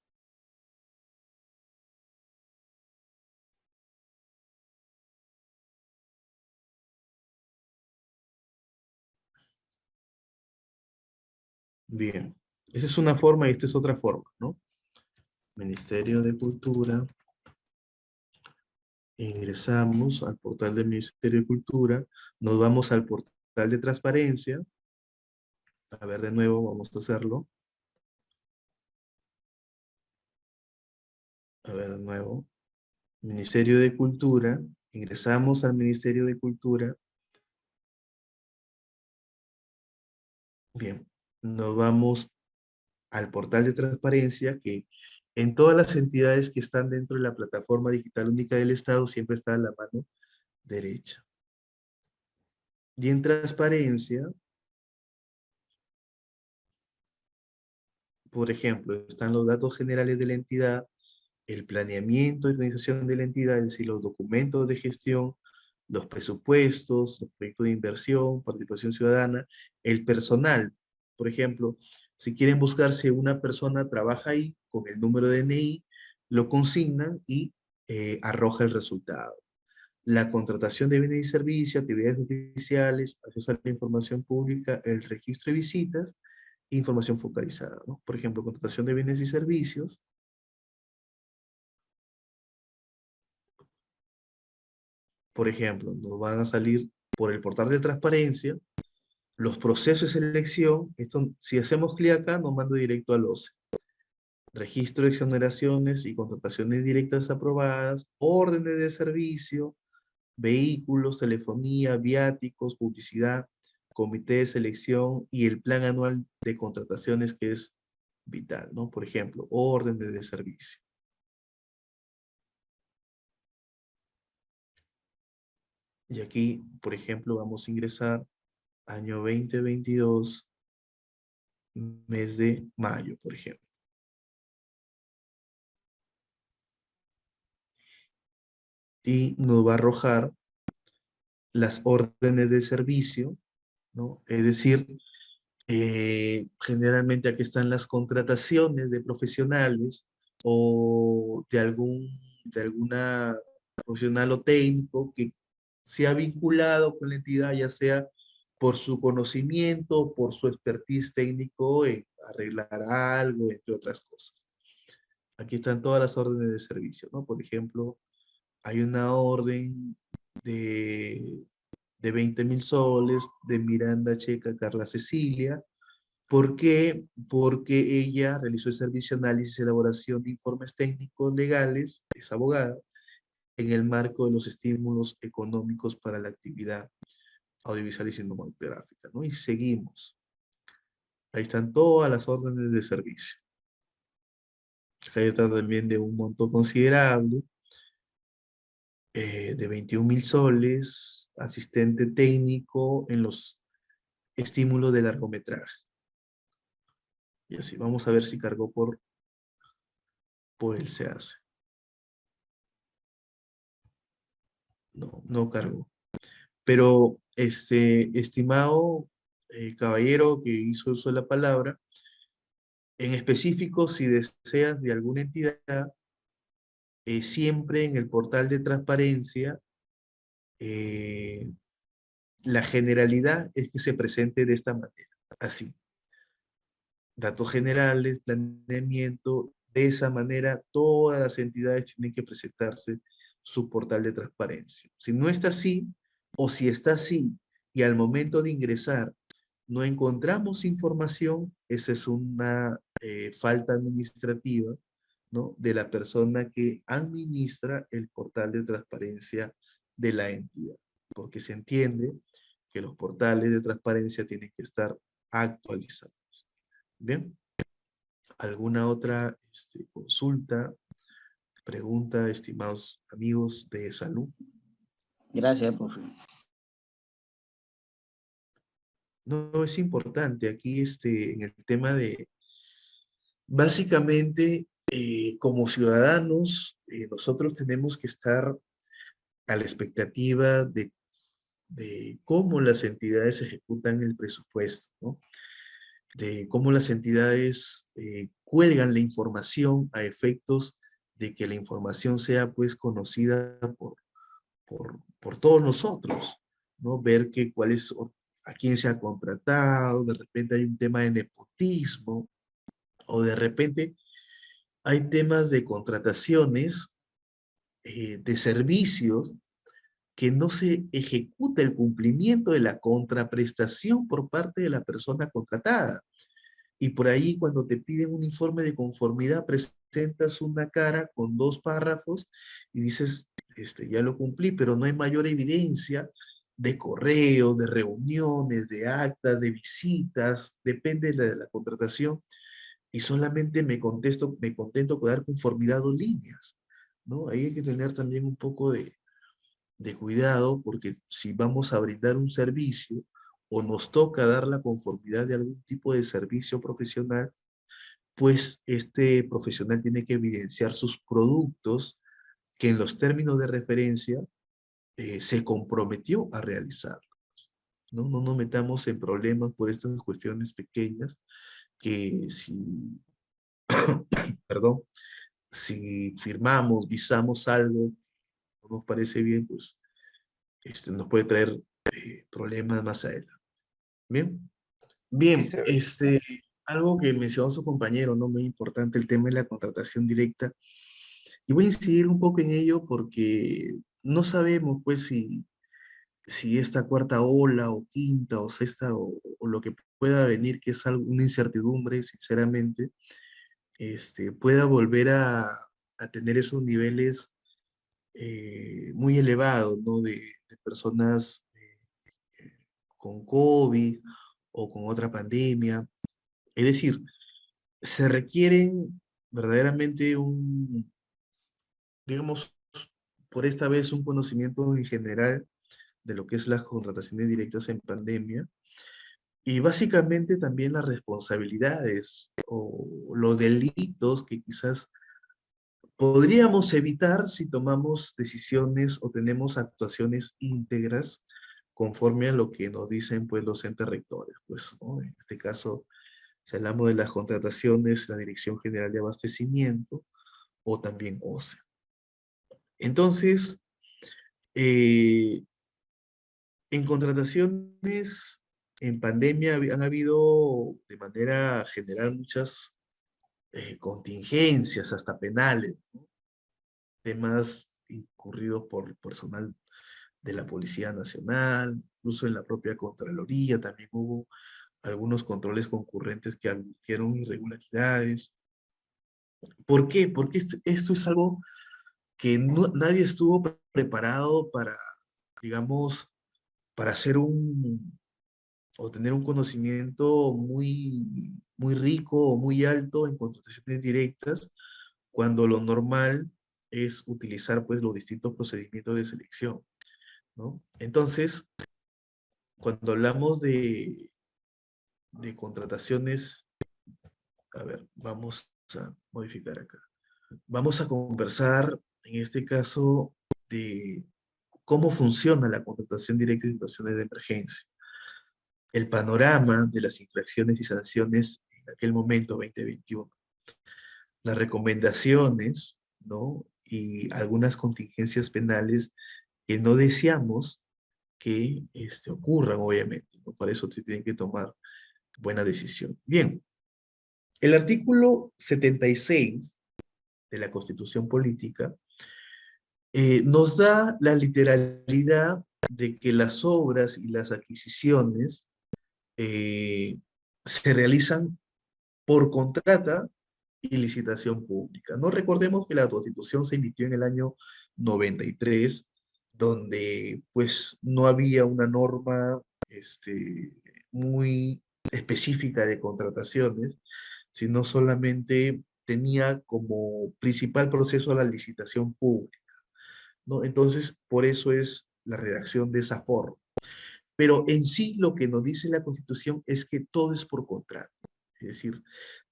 Bien, esa es una forma y esta es otra forma, ¿no? Ministerio de Cultura. Ingresamos al portal del Ministerio de Cultura. Nos vamos al portal de transparencia. A ver, de nuevo, vamos a hacerlo. A ver, de nuevo. Ministerio de Cultura. Ingresamos al Ministerio de Cultura. Bien, nos vamos al portal de transparencia que en todas las entidades que están dentro de la plataforma digital única del Estado siempre está a la mano derecha. Y en transparencia, por ejemplo, están los datos generales de la entidad, el planeamiento y organización de la entidad, es decir, los documentos de gestión, los presupuestos, los proyectos de inversión, participación ciudadana, el personal. Por ejemplo, si quieren buscar si una persona trabaja ahí con el número de DNI, lo consignan y arroja el resultado. La contratación de bienes y servicios, actividades oficiales, acceso a la información pública, el registro de visitas, información focalizada, ¿no? Por ejemplo, contratación de bienes y servicios. Por ejemplo, nos van a salir por el portal de transparencia los procesos de selección. Esto, si hacemos clic acá, nos manda directo al OCE. Registro de exoneraciones y contrataciones directas aprobadas, órdenes de servicio, vehículos, telefonía, viáticos, publicidad, comité de selección y el plan anual de contrataciones que es vital, ¿no? Por ejemplo, órdenes de servicio. Y aquí, por ejemplo, vamos a ingresar año 2022, mes de mayo, por ejemplo. Y nos va a arrojar las órdenes de servicio, ¿no? Es decir, generalmente aquí están las contrataciones de profesionales o de alguna profesional o técnico que se ha vinculado con la entidad, ya sea por su conocimiento, por su expertise técnico en arreglar algo, entre otras cosas. Aquí están todas las órdenes de servicio, ¿no? Por ejemplo, hay una orden de, de 20.000 soles de Miranda Checa Carla Cecilia. ¿Por qué? Porque ella realizó el servicio de análisis y elaboración de informes técnicos legales, es abogada, en el marco de los estímulos económicos para la actividad audiovisual y cinematográfica, ¿no? Y seguimos. Ahí están todas las órdenes de servicio. Acá está también de un monto considerable, de 21.000 soles, asistente técnico en los estímulos de largometraje. Y así, vamos a ver si cargó por el SEACE. No, no cargó. Pero, estimado caballero que hizo uso de la palabra, en específico, si deseas de alguna entidad, siempre en el portal de transparencia, la generalidad es que se presente de esta manera, así. Datos generales, planeamiento, de esa manera todas las entidades tienen que presentarse su portal de transparencia. Si no está así, o si está así, y al momento de ingresar no encontramos información, esa es una falta administrativa, ¿no? De la persona que administra el portal de transparencia de la entidad. porque se entiende que los portales de transparencia tienen que estar actualizados. Bien, ¿alguna otra consulta, pregunta, estimados amigos de salud? Gracias, profe. No, es importante aquí en el tema de, básicamente, como ciudadanos, nosotros tenemos que estar a la expectativa de cómo las entidades ejecutan el presupuesto, ¿no? De cómo las entidades cuelgan la información a efectos de que la información sea pues conocida por todos nosotros, ¿no? Ver a quién se ha contratado, de repente hay un tema de nepotismo, o de repente hay temas de contrataciones de servicios que no se ejecuta el cumplimiento de la contraprestación por parte de la persona contratada. Y por ahí cuando te piden un informe de conformidad, presentas una cara con 2 párrafos y dices, ya lo cumplí, pero no hay mayor evidencia de correo, de reuniones, de actas, de visitas, depende de la contratación, y solamente me contento con dar conformidad 2 líneas, ¿no? Ahí hay que tener también un poco de cuidado, porque si vamos a brindar un servicio o nos toca dar la conformidad de algún tipo de servicio profesional, pues este profesional tiene que evidenciar sus productos que en los términos de referencia se comprometió a realizar. ¿No? No nos metamos en problemas por estas cuestiones pequeñas que si, perdón, si firmamos, visamos algo, no nos parece bien, pues nos puede traer problemas más adelante. Bien, bien, Dice, algo que mencionó su compañero, ¿no? Muy importante, el tema de la contratación directa. Y voy a incidir un poco en ello porque no sabemos, pues, si esta cuarta ola, o quinta, o sexta, o lo que pueda venir, que es una incertidumbre, sinceramente, pueda volver a tener esos niveles muy elevados, ¿no? De personas con COVID o con otra pandemia. Es decir, se requieren verdaderamente digamos, por esta vez un conocimiento en general de lo que es las contrataciones directas en pandemia, y básicamente también las responsabilidades o los delitos que quizás podríamos evitar si tomamos decisiones o tenemos actuaciones íntegras conforme a lo que nos dicen pues los entes rectores. Pues, ¿no? En este caso, si hablamos de las contrataciones, la Dirección General de Abastecimiento o también OCE. Entonces, eh, en contrataciones en pandemia han habido de manera general muchas contingencias, hasta penales, ¿no? Temas incurridos por personal de la Policía Nacional, incluso en la propia Contraloría también hubo algunos controles concurrentes que advirtieron irregularidades. ¿Por qué? Porque esto es algo que nadie estuvo preparado para, digamos, para hacer o tener un conocimiento muy rico o muy alto en contrataciones directas, cuando lo normal es utilizar pues los distintos procedimientos de selección, ¿no? Entonces, cuando hablamos de contrataciones, a ver, vamos a modificar acá. Vamos a conversar, en este caso, de cómo funciona la contratación directa en situaciones de emergencia. El panorama de las infracciones y sanciones en aquel momento, 2021. Las recomendaciones, ¿no? Y algunas contingencias penales que no deseamos que ocurran, obviamente, ¿no? Para eso se tienen que tomar buena decisión. Bien, el artículo 76 de la Constitución Política nos da la literalidad de que las obras y las adquisiciones se realizan por contrata y licitación pública. No recordemos que la Constitución se emitió en el año 93, donde pues no había una norma muy específica de contrataciones, sino solamente tenía como principal proceso la licitación pública, ¿no? Entonces, por eso es la redacción de esa forma. Pero en sí lo que nos dice la Constitución es que todo es por contrato. Es decir,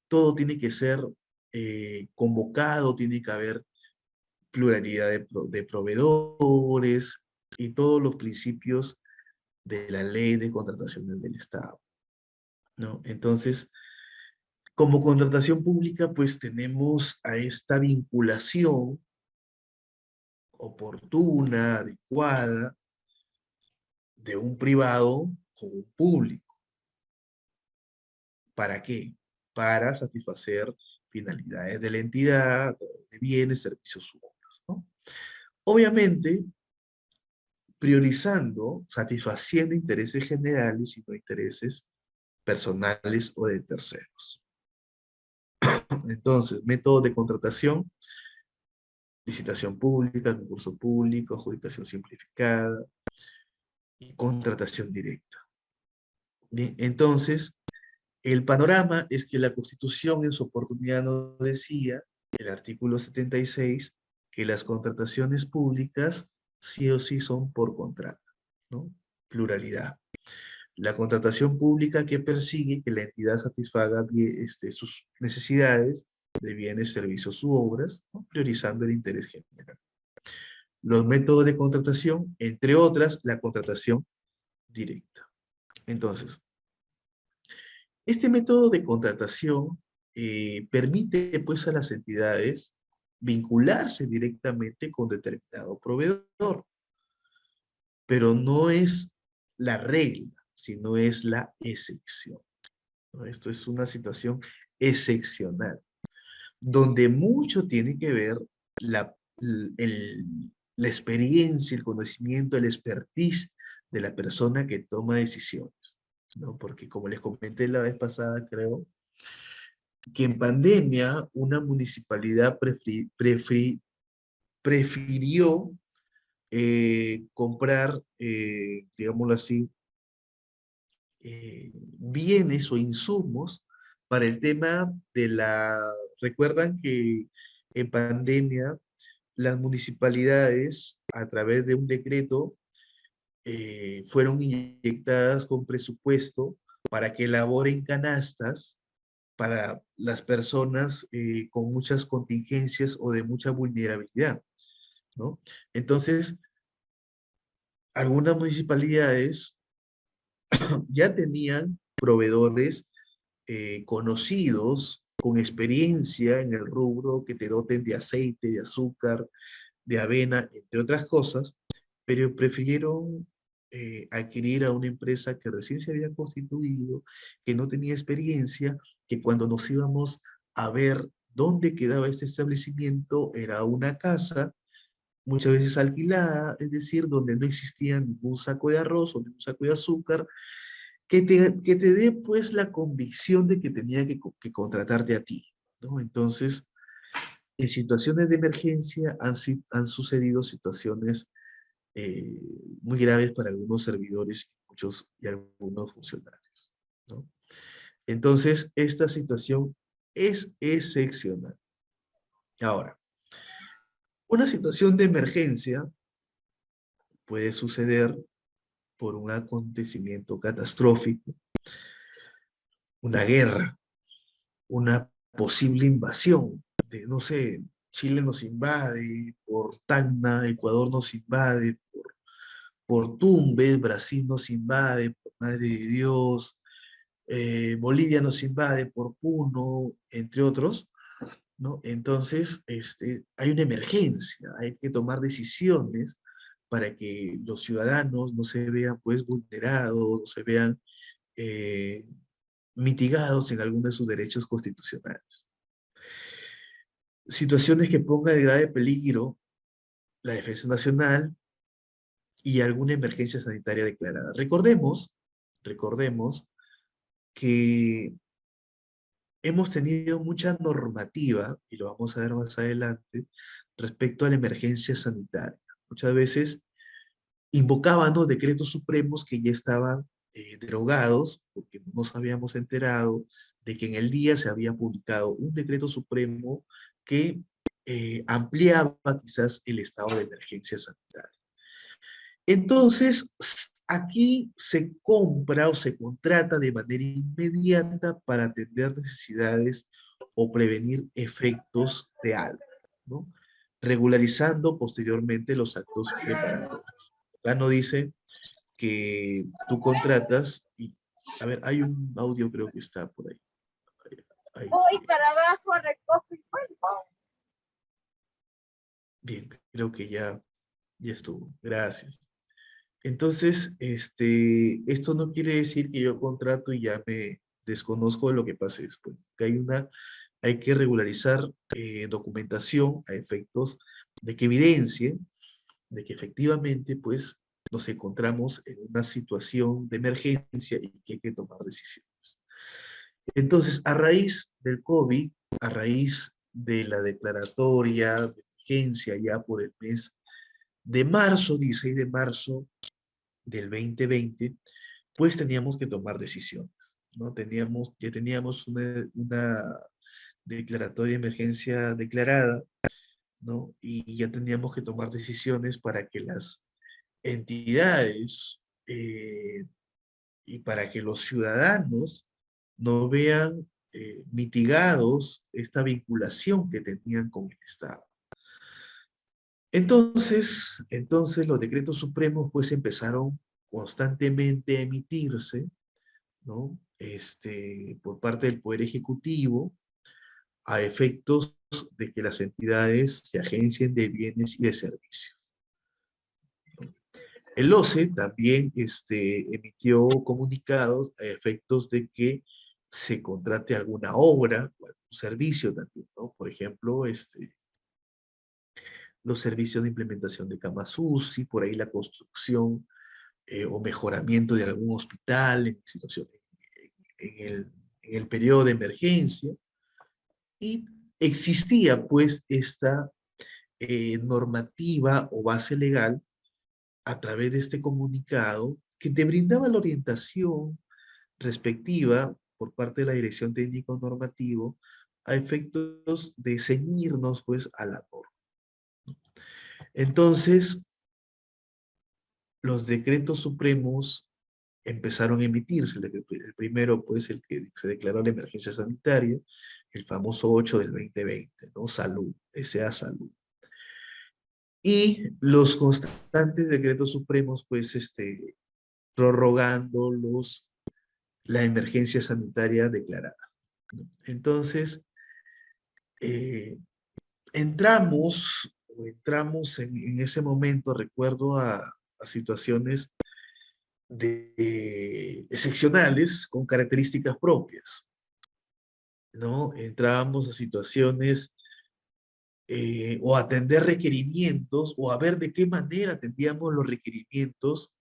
todo tiene que ser convocado, tiene que haber pluralidad de proveedores y todos los principios de la ley de contrataciones del Estado, ¿no? Entonces, como contratación pública, pues tenemos a esta vinculación oportuna, adecuada, de un privado con un público. ¿Para qué? Para satisfacer finalidades de la entidad, a través de bienes, servicios u obras, ¿no? Obviamente, priorizando, satisfaciendo intereses generales y no intereses personales o de terceros. Entonces, método de contratación: licitación pública, concurso público, adjudicación simplificada y contratación directa. Bien, entonces, el panorama es que la Constitución en su oportunidad nos decía, el artículo 76, que las contrataciones públicas sí o sí son por contrato, ¿no? Pluralidad. La contratación pública que persigue que la entidad satisfaga sus necesidades de bienes, servicios u obras, ¿no? Priorizando el interés general. Los métodos de contratación, entre otras, la contratación directa. Entonces, este método de contratación permite pues a las entidades vincularse directamente con determinado proveedor, pero no es la regla, sino es la excepción, ¿no? Esto es una situación excepcional, donde mucho tiene que ver la, la experiencia, el conocimiento, el expertise de la persona que toma decisiones, ¿no? Porque como les comenté la vez pasada, creo, que en pandemia una municipalidad prefirió comprar, digámoslo así, bienes o insumos para el tema de la... Recuerdan que en pandemia las municipalidades, a través de un decreto, fueron inyectadas con presupuesto para que elaboren canastas para las personas con muchas contingencias o de mucha vulnerabilidad, ¿no? Entonces, algunas municipalidades ya tenían proveedores conocidos, con experiencia en el rubro, que te doten de aceite, de azúcar, de avena, entre otras cosas, pero prefirieron adquirir a una empresa que recién se había constituido, que no tenía experiencia, que cuando nos íbamos a ver dónde quedaba este establecimiento, era una casa, muchas veces alquilada, es decir, donde no existía ningún saco de arroz o ningún saco de azúcar, que te dé pues la convicción de que tenía que contratarte a ti, ¿no? Entonces, en situaciones de emergencia han sucedido situaciones eh, muy graves para algunos servidores muchos, y algunos funcionarios, ¿no? Entonces, esta situación es excepcional. Ahora, una situación de emergencia puede suceder por un acontecimiento catastrófico, una guerra, una posible invasión, de, no sé, Chile nos invade, por Tacna, Ecuador nos invade, por Tumbes, Brasil nos invade, por Madre de Dios, Bolivia nos invade por Puno, entre otros, ¿no? Entonces, hay una emergencia, hay que tomar decisiones para que los ciudadanos no se vean pues vulnerados, no se vean eh, mitigados en algunos de sus derechos constitucionales. Situaciones que pongan en grave peligro la defensa nacional y alguna emergencia sanitaria declarada. Recordemos que hemos tenido mucha normativa, y lo vamos a ver más adelante, respecto a la emergencia sanitaria. Muchas veces invocaban los decretos supremos que ya estaban derogados, porque no nos habíamos enterado de que en el día se había publicado un decreto supremo que ampliaba quizás el estado de emergencia sanitaria. Entonces, aquí se compra o se contrata de manera inmediata para atender necesidades o prevenir efectos de algo, ¿no? Regularizando posteriormente los actos preparatorios. Acá no dice que tú contratas y, a ver, hay un audio creo que está por ahí. Ahí. Voy para abajo, recojo y vuelvo. Bien, creo que ya estuvo. Gracias. Entonces, esto no quiere decir que yo contrato y ya me desconozco de lo que pase después. Que hay que regularizar documentación a efectos de que evidencie de que efectivamente, pues, nos encontramos en una situación de emergencia y que hay que tomar decisiones. Entonces, a raíz del COVID, a raíz de la declaratoria de emergencia ya por el mes de marzo, 16 de marzo del 2020, pues teníamos que tomar decisiones, ¿no? Ya teníamos una declaratoria de emergencia declarada, ¿no? Y ya teníamos que tomar decisiones para que las entidades y para que los ciudadanos no vean mitigados esta vinculación que tenían con el Estado. Entonces los decretos supremos pues empezaron constantemente a emitirse, ¿no? Por parte del Poder Ejecutivo a efectos de que las entidades se agencien de bienes y de servicios. El OCE también emitió comunicados a efectos de que se contrate alguna obra o algún servicio también, ¿no? Por ejemplo, los servicios de implementación de camas UCI, por ahí la construcción o mejoramiento de algún hospital en el periodo de emergencia. Y existía pues esta normativa o base legal a través de este comunicado que te brindaba la orientación respectiva por parte de la Dirección Técnico Normativo a efectos de ceñirnos pues a la norma. Entonces, los decretos supremos empezaron a emitirse. El primero, pues, el que se declaró la emergencia sanitaria, el famoso 8 del 2020, ¿no? Salud, S.A. Salud. Y los constantes decretos supremos, pues, prorrogando la emergencia sanitaria declarada, ¿no? Entonces, entramos en ese momento, recuerdo, a situaciones excepcionales con características propias, ¿no? Entrábamos a situaciones o atender requerimientos o a ver de qué manera atendíamos los requerimientos,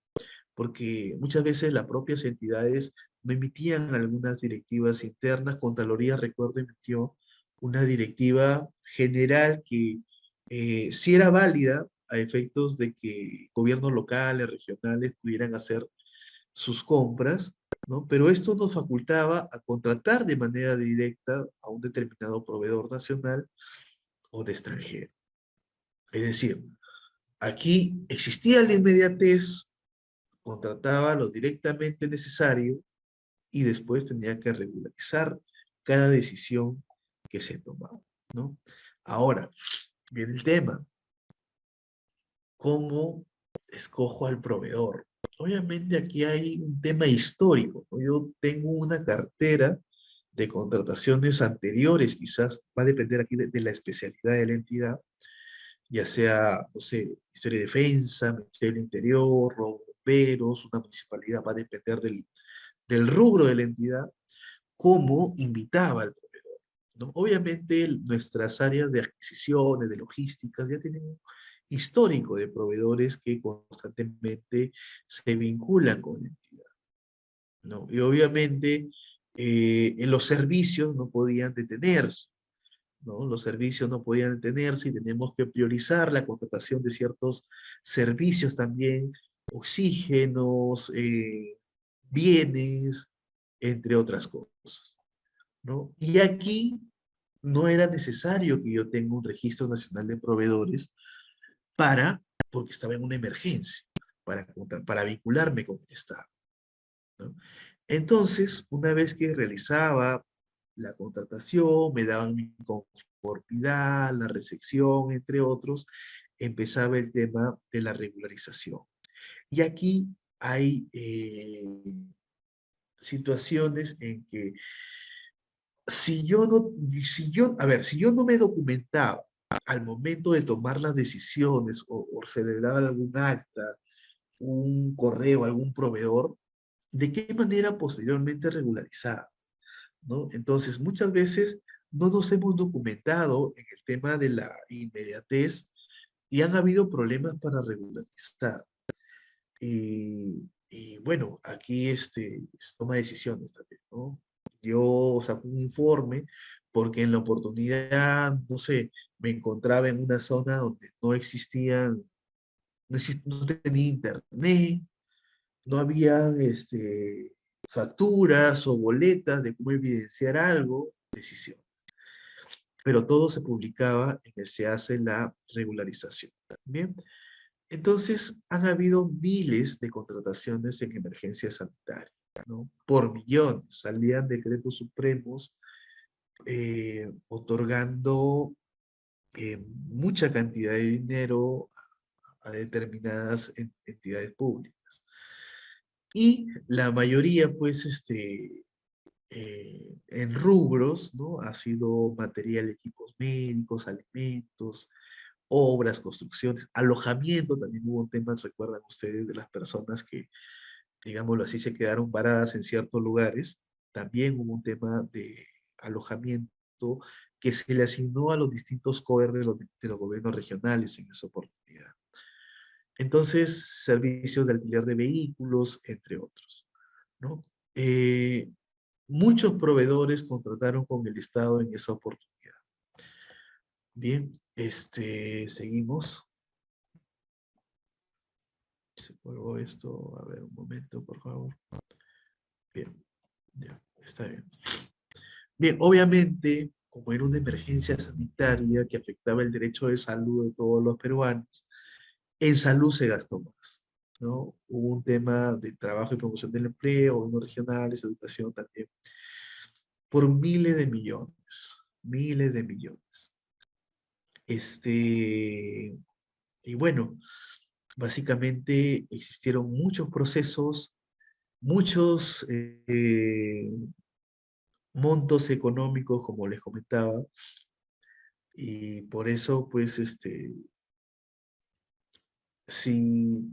porque muchas veces las propias entidades no emitían algunas directivas internas. Contraloría, recuerdo, emitió una directiva general que sí era válida a efectos de que gobiernos locales, regionales pudieran hacer sus compras, ¿no? Pero esto nos facultaba a contratar de manera directa a un determinado proveedor nacional o de extranjero. Es decir, aquí existía la inmediatez, contrataba lo directamente necesario y después tenía que regularizar cada decisión que se tomaba, ¿no? Ahora, viene el tema. ¿Cómo escojo al proveedor? Obviamente aquí hay un tema histórico, ¿no? Yo tengo una cartera de contrataciones anteriores, quizás va a depender aquí de la especialidad de la entidad, ya sea, no sé, Ministerio de Defensa, Ministerio del Interior, bomberos, una municipalidad, va a depender del rubro de la entidad, cómo invitaba al proveedor, ¿no? Obviamente nuestras áreas de adquisiciones, de logísticas, ya tienen un histórico de proveedores que constantemente se vinculan con la entidad, ¿no? Y obviamente en los servicios no podían detenerse, ¿no? Los servicios no podían detenerse y tenemos que priorizar la contratación de ciertos servicios también oxígenos, bienes, entre otras cosas, ¿no? Y aquí no era necesario que yo tenga un registro nacional de proveedores porque estaba en una emergencia, para vincularme con el Estado, ¿no? Entonces, una vez que realizaba la contratación, me daban mi conformidad, la recepción, entre otros, empezaba el tema de la regularización. Y aquí hay situaciones en que si yo no me documentaba al momento de tomar las decisiones o celebrar algún acta, un correo, algún proveedor, ¿de qué manera posteriormente regularizar? ¿No? Entonces, muchas veces no nos hemos documentado en el tema de la inmediatez y han habido problemas para regularizar. Y bueno, aquí toma decisiones también, ¿no? Yo saco un informe porque en la oportunidad, no sé, me encontraba en una zona donde no tenía internet, no había facturas o boletas de cómo evidenciar algo, decisión. Pero todo se publicaba en el se hace la regularización. Bien, entonces han habido miles de contrataciones en emergencia sanitaria, ¿no? Por millones, salían decretos supremos otorgando mucha cantidad de dinero a determinadas entidades públicas. Y la mayoría, pues, en rubros, ¿no? Ha sido material, equipos médicos, alimentos, obras, construcciones, alojamiento, también hubo temas, recuerdan ustedes, de las personas que, digámoslo así, se quedaron varadas en ciertos lugares, también hubo un tema de alojamiento que se le asignó a los distintos COER de los gobiernos regionales en esa oportunidad. Entonces, servicios de alquiler de vehículos, entre otros, ¿no? Muchos proveedores contrataron con el Estado en esa oportunidad. Bien, seguimos. Se colgó esto, a ver un momento, por favor. Bien, ya, está bien. Bien, obviamente, como era una emergencia sanitaria que afectaba el derecho de salud de todos los peruanos, en salud se gastó más, ¿no? Hubo un tema de trabajo y promoción del empleo, gobiernos regionales, educación también, por miles de millones, miles de millones. Y bueno, básicamente existieron muchos procesos, muchos montos económicos, como les comentaba, y por eso, pues, si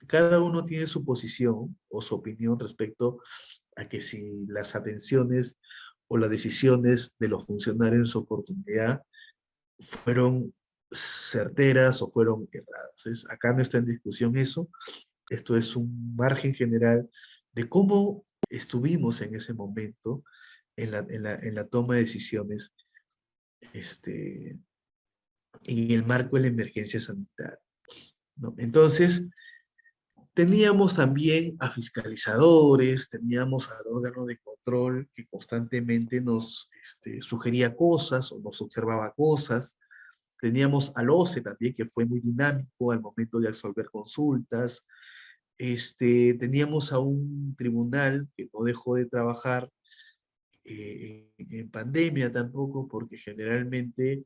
cada uno tiene su posición o su opinión respecto a que si las atenciones o las decisiones de los funcionarios en su oportunidad fueron certeras o fueron erradas. Acá no está en discusión eso, esto es un margen general de cómo estuvimos en ese momento en la toma de decisiones en el marco de la emergencia sanitaria, ¿no? Entonces, teníamos también a fiscalizadores, teníamos al órgano de control que constantemente nos sugería cosas o nos observaba cosas. Teníamos al OCE también, que fue muy dinámico al momento de absolver consultas. Teníamos a un tribunal que no dejó de trabajar en pandemia tampoco, porque generalmente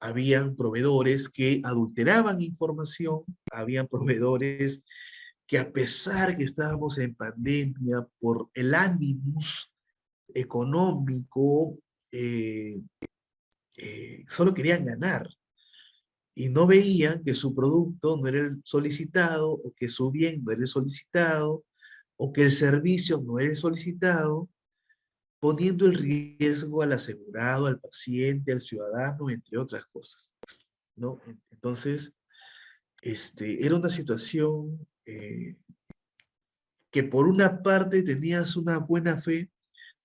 habían proveedores que adulteraban información, habían proveedores que a pesar que estábamos en pandemia, por el ánimos económico, solo querían ganar y no veían que su producto no era el solicitado, o que su bien no era el solicitado, o que el servicio no era el solicitado, poniendo en riesgo al asegurado, al paciente, al ciudadano, entre otras cosas, ¿no? Entonces, era una situación que por una parte tenías una buena fe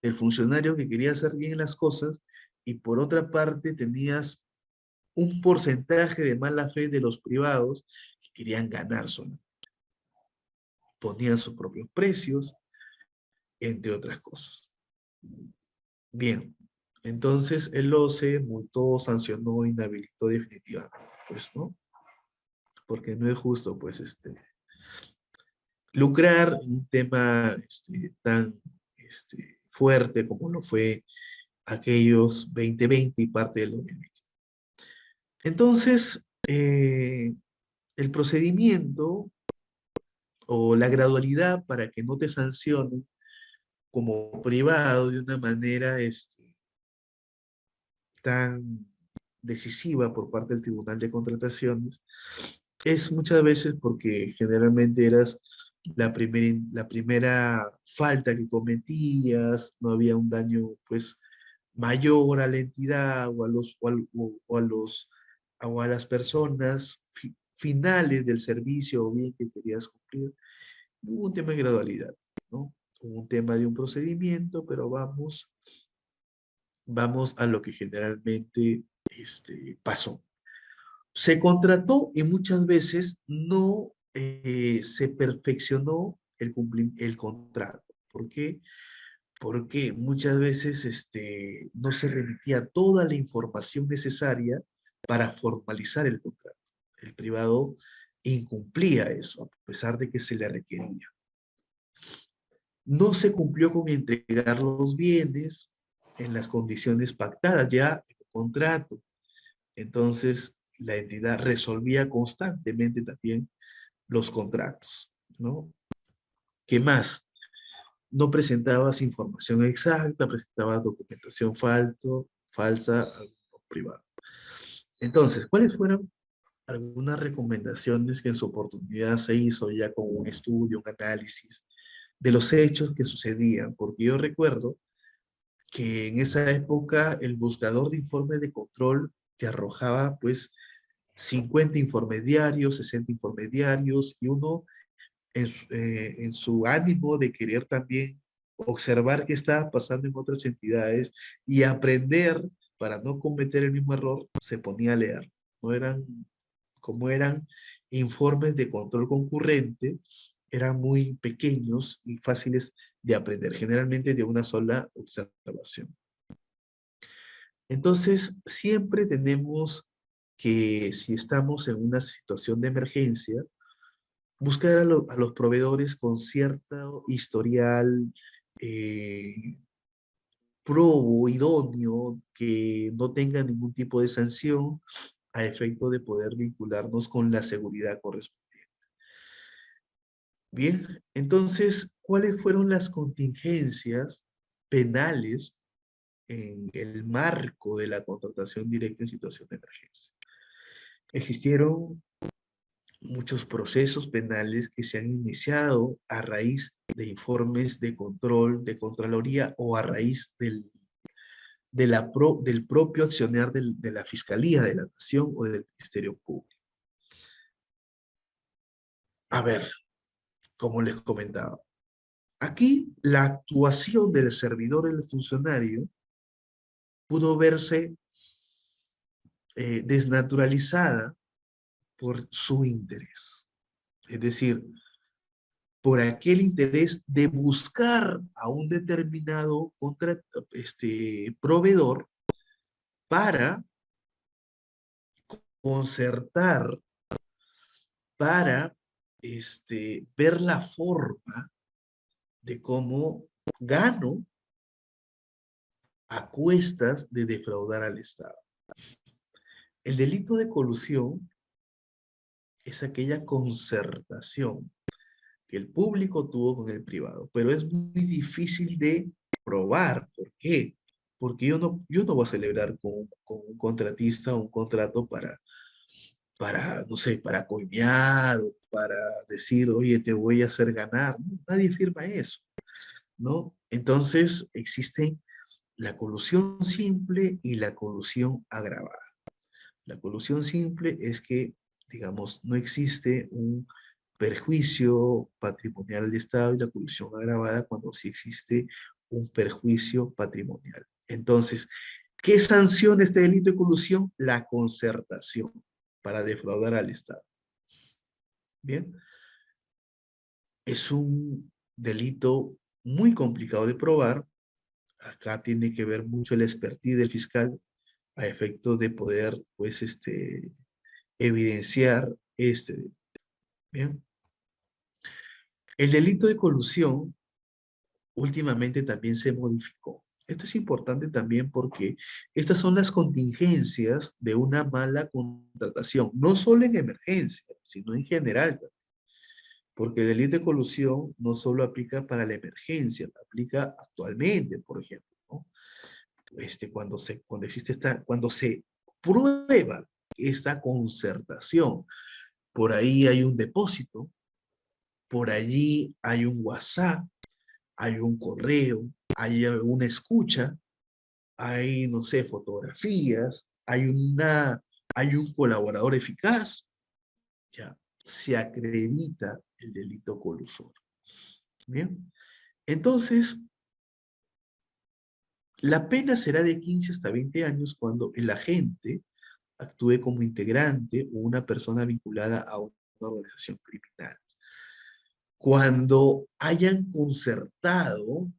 del funcionario que quería hacer bien las cosas, y por otra parte tenías un porcentaje de mala fe de los privados que querían ganar solamente, ponían sus propios precios, entre otras cosas. Bien, entonces el OCE multó, sancionó, inhabilitó definitivamente, pues, ¿no? Porque no es justo, pues, lucrar en un tema tan fuerte como lo fue aquellos 2020 y parte del 2020. Entonces, el procedimiento o la gradualidad para que no te sancionen como privado de una manera tan decisiva por parte del Tribunal de Contrataciones es muchas veces porque generalmente eras la primera falta que cometías, no había un daño pues mayor a la entidad o a o a las personas finales del servicio o bien que querías cumplir. Hubo un tema de gradualidad, ¿no? Hubo un tema de un procedimiento, pero vamos a lo que generalmente pasó. Se contrató y muchas veces no se perfeccionó el contrato. ¿Por qué? Porque muchas veces no se remitía toda la información necesaria para formalizar el contrato. El privado incumplía eso, a pesar de que se le requería. No se cumplió con entregar los bienes en las condiciones pactadas ya en el contrato. Entonces, la entidad resolvía constantemente también los contratos, ¿no? ¿Qué más? No presentabas información exacta, presentabas documentación falsa al privado. Entonces, ¿cuáles fueron algunas recomendaciones que en su oportunidad se hizo ya con un estudio, un análisis de los hechos que sucedían? Porque yo recuerdo que en esa época el buscador de informes de control te arrojaba pues 50 informes diarios, 60 informes diarios, y uno en su ánimo de querer también observar qué estaba pasando en otras entidades y aprender para no cometer el mismo error, se ponía a leer. No eran, como eran informes de control concurrente, eran muy pequeños y fáciles de aprender, generalmente de una sola observación. Entonces, siempre tenemos que, si estamos en una situación de emergencia, buscar a los proveedores con cierto historial probo, idóneo, que no tenga ningún tipo de sanción a efecto de poder vincularnos con la seguridad correspondiente. Bien, entonces, ¿cuáles fueron las contingencias penales en el marco de la contratación directa en situación de emergencia? Existieron muchos procesos penales que se han iniciado a raíz de informes de control, de Contraloría o a raíz del propio accionar de la Fiscalía de la Nación o del Ministerio Público. A ver, como les comentaba, aquí la actuación del servidor y del funcionario pudo verse desnaturalizada por su interés. Es decir, por aquel interés de buscar a un determinado proveedor para concertar, para ver la forma de cómo gano a cuestas de defraudar al Estado. El delito de colusión es aquella concertación que el público tuvo con el privado, pero es muy difícil de probar. ¿Por qué? Porque yo no voy a celebrar con un contratista un contrato no sé, para coimear o para decir, oye, te voy a hacer ganar. No, nadie firma eso, ¿no? Entonces existen la colusión simple y la colusión agravada. La colusión simple es que, digamos, no existe un perjuicio patrimonial del Estado, y la colusión agravada cuando sí existe un perjuicio patrimonial. Entonces, ¿qué sanciona este delito de colusión? La concertación para defraudar al Estado. Bien. Es un delito muy complicado de probar. Acá tiene que ver mucho el expertise del fiscal a efectos de poder, pues, evidenciar este delito. Bien. El delito de colusión últimamente también se modificó. Esto es importante también porque estas son las contingencias de una mala contratación, no solo en emergencia, sino en general. Porque el delito de colusión no solo aplica para la emergencia, aplica actualmente, por ejemplo, ¿no? Cuando se prueba esta concertación, por ahí hay un depósito, por allí hay un WhatsApp, hay un correo, hay una escucha, hay, no sé, fotografías, hay un colaborador eficaz, ya se acredita el delito colusorio. Bien, entonces, la pena será de 15 hasta 20 años cuando el agente actúe como integrante o una persona vinculada a una organización criminal. Cuando hayan concertado,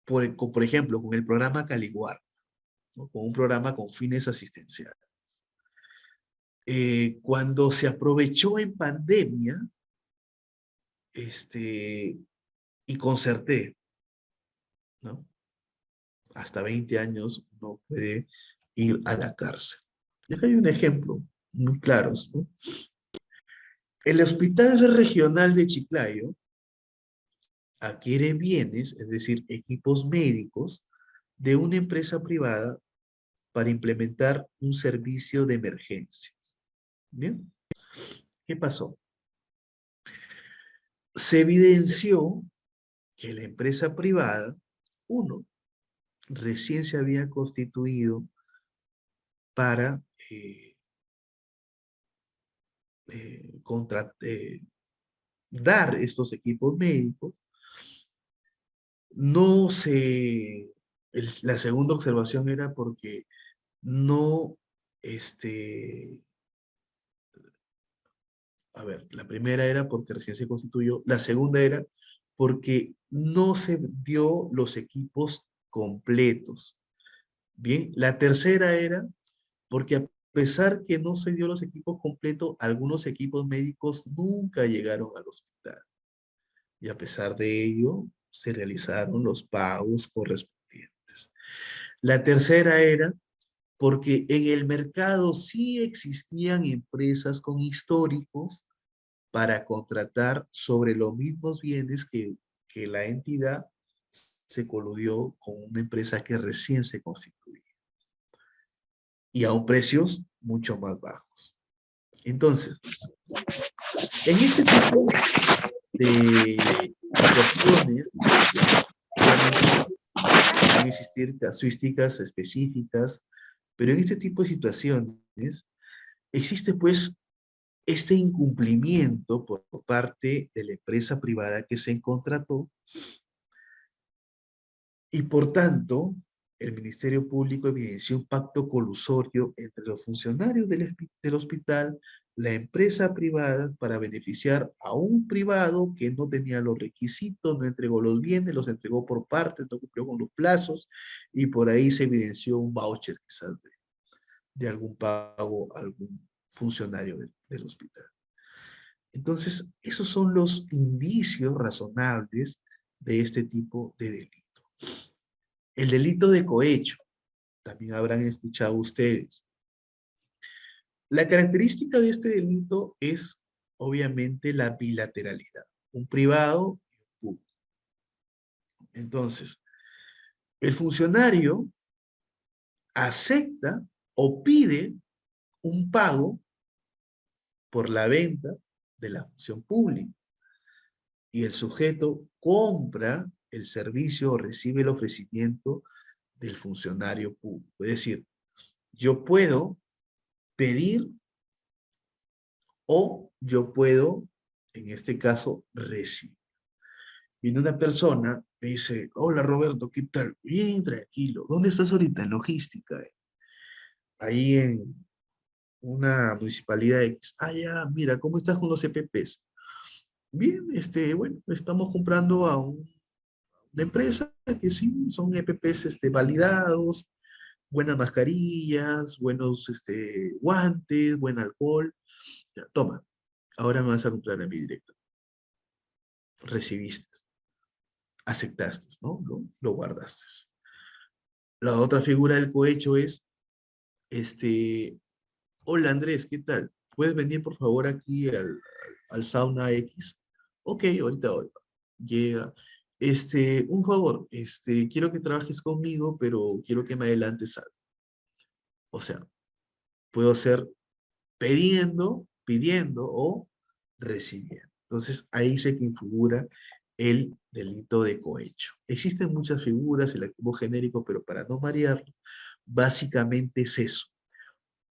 por ejemplo, con el programa Caliguar, ¿no? Con un programa con fines asistenciales. Cuando se aprovechó en pandemia, y concerté, ¿no? Hasta 20 años uno puede ir a la cárcel. Y acá hay un ejemplo muy claro, ¿no? El Hospital Regional de Chiclayo adquiere bienes, es decir, equipos médicos, de una empresa privada para implementar un servicio de emergencias. ¿Bien? ¿Qué pasó? Se evidenció que la empresa privada, uno, recién se había constituido para dar estos equipos médicos. No se... la segunda observación era porque no, a ver, la primera era porque recién se constituyó, la segunda era porque no se dio los equipos completos. Bien, la tercera era porque a pesar que no se dio los equipos completos, algunos equipos médicos nunca llegaron al hospital. Y a pesar de ello, se realizaron los pagos correspondientes. La tercera era porque en el mercado sí existían empresas con históricos para contratar sobre los mismos bienes que la entidad se coludió con una empresa que recién se constituía. Y a un precios mucho más bajos. Entonces, en este tipo de situaciones van a existir casuísticas específicas, pero en este tipo de situaciones existe pues este incumplimiento por parte de la empresa privada que se contrató y por tanto el Ministerio Público evidenció un pacto colusorio entre los funcionarios del hospital, la empresa privada, para beneficiar a un privado que no tenía los requisitos, no entregó los bienes, los entregó por partes, no cumplió con los plazos, y por ahí se evidenció un voucher quizás de algún pago a algún funcionario del hospital. Entonces, esos son los indicios razonables de este tipo de delito. El delito de cohecho, también habrán escuchado ustedes. La característica de este delito es, obviamente, la bilateralidad. Un privado y un público. Entonces, el funcionario acepta o pide un pago por la venta de la función pública. Y el sujeto compra el servicio o recibe el ofrecimiento del funcionario público. Es decir, yo puedo pedir o yo puedo, en este caso, recibir. Viene una persona, me dice, hola Roberto, ¿qué tal? Bien, tranquilo. ¿Dónde estás ahorita? En logística. Ahí en una municipalidad X. Ah, ya, mira, ¿cómo estás con los EPPs? Bien, bueno, estamos comprando a una empresa que sí, son EPPs validados, buenas mascarillas, buenos guantes, buen alcohol. Ya, toma, ahora me vas a comprar a mí directo. Recibiste, aceptaste, ¿no? Lo guardaste. La otra figura del cohecho es, hola Andrés, ¿qué tal? ¿Puedes venir por favor aquí al sauna X? Ok, ahorita voy. Llega. Un favor, quiero que trabajes conmigo, pero quiero que me adelantes algo. O sea, puedo ser pidiendo o recibiendo. Entonces, ahí se configura el delito de cohecho. Existen muchas figuras, el activo genérico, pero para no marearlo, básicamente es eso.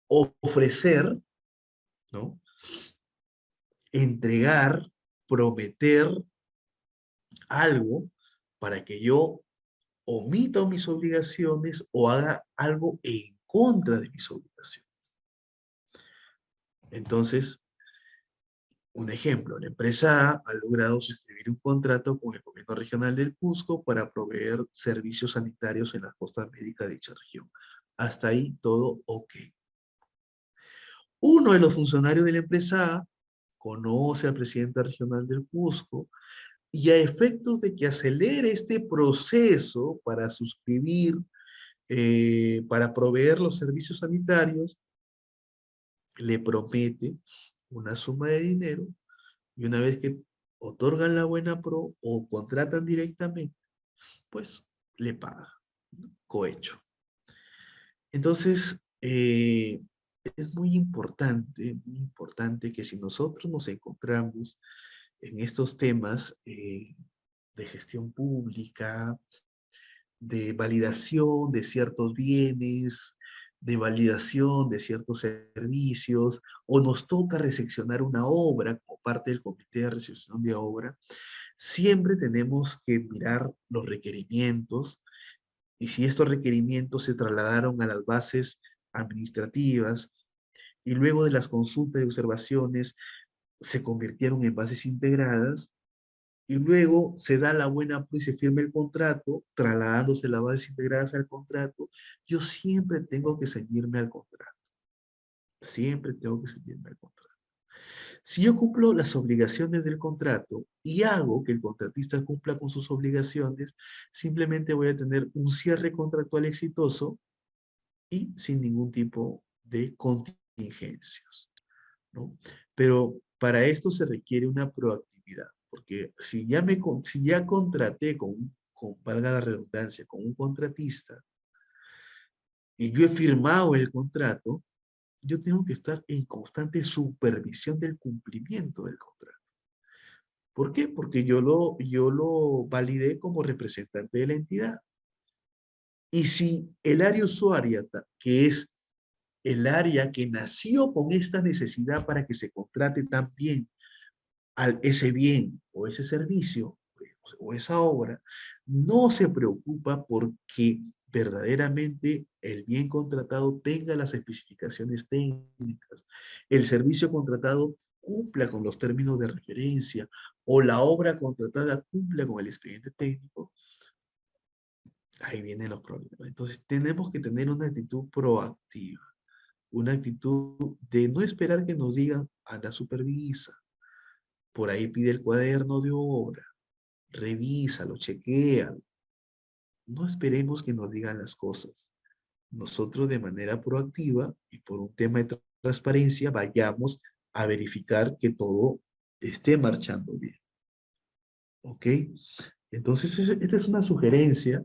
Ofrecer, ¿no? Entregar, prometer algo para que yo omita mis obligaciones o haga algo en contra de mis obligaciones. Entonces, un ejemplo, la empresa A ha logrado suscribir un contrato con el gobierno regional del Cusco para proveer servicios sanitarios en la costa médica de dicha región. Hasta ahí todo ok. Uno de los funcionarios de la empresa A conoce al presidente regional del Cusco y a efectos de que acelere este proceso para suscribir, para proveer los servicios sanitarios, le promete una suma de dinero y una vez que otorgan la buena pro o contratan directamente, pues le paga, ¿no? Cohecho. Entonces, es muy importante que si nosotros nos encontramos en estos temas de gestión pública, de validación de ciertos bienes, de validación de ciertos servicios, o nos toca recepcionar una obra como parte del comité de recepción de obra, siempre tenemos que mirar los requerimientos y si estos requerimientos se trasladaron a las bases administrativas y luego de las consultas y observaciones se convirtieron en bases integradas, y luego se da la buena y se firma el contrato, trasladándose las bases integradas al contrato, yo siempre tengo que ceñirme al contrato. Siempre tengo que ceñirme al contrato. Si yo cumplo las obligaciones del contrato y hago que el contratista cumpla con sus obligaciones, simplemente voy a tener un cierre contractual exitoso y sin ningún tipo de contingencias, ¿no? Pero para esto se requiere una proactividad, porque si ya contraté valga la redundancia, con un contratista y yo he firmado el contrato, yo tengo que estar en constante supervisión del cumplimiento del contrato. ¿Por qué? Porque yo lo validé como representante de la entidad. Y si el área usuaria, que es el área que nació con esta necesidad para que se contrate también ese bien o ese servicio o esa obra, no se preocupa porque verdaderamente el bien contratado tenga las especificaciones técnicas, el servicio contratado cumpla con los términos de referencia o la obra contratada cumpla con el expediente técnico, ahí vienen los problemas. Entonces tenemos que tener una actitud proactiva, una actitud de no esperar que nos digan, anda, supervisa, por ahí pide el cuaderno de obra, revísalo, chequéalo. No esperemos que nos digan las cosas. Nosotros de manera proactiva y por un tema de transparencia vayamos a verificar que todo esté marchando bien. ¿Ok? Entonces, esta es una sugerencia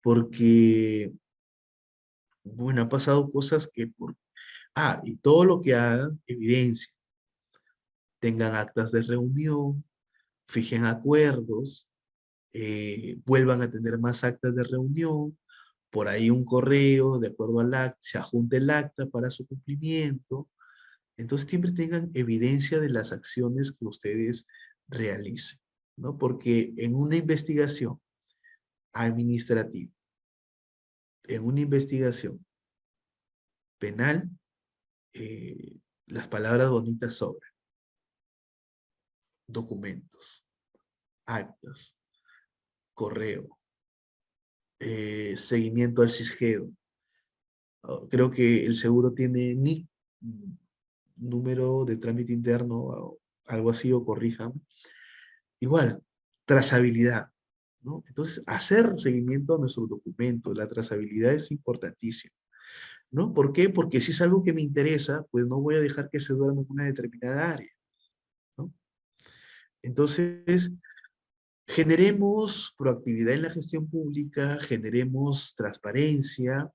porque, bueno, ha pasado cosas que y todo lo que hagan, evidencia, tengan actas de reunión, fijen acuerdos, vuelvan a tener más actas de reunión, por ahí un correo, de acuerdo al acta, se adjunte el acta para su cumplimiento. Entonces siempre tengan evidencia de las acciones que ustedes realicen, ¿no? Porque en una investigación administrativa, en una investigación penal, las palabras bonitas sobran. documentos, actas, correo, seguimiento al CISGEDO. Creo que el seguro tiene NIC, número de trámite interno, o algo así, o corrijan. Igual, trazabilidad, ¿no? Entonces, hacer seguimiento a nuestros documentos, la trazabilidad es importantísima, ¿no? ¿Por qué? Porque si es algo que me interesa, pues no voy a dejar que se duerma en una determinada área, ¿no? Entonces, generemos proactividad en la gestión pública, generemos transparencia,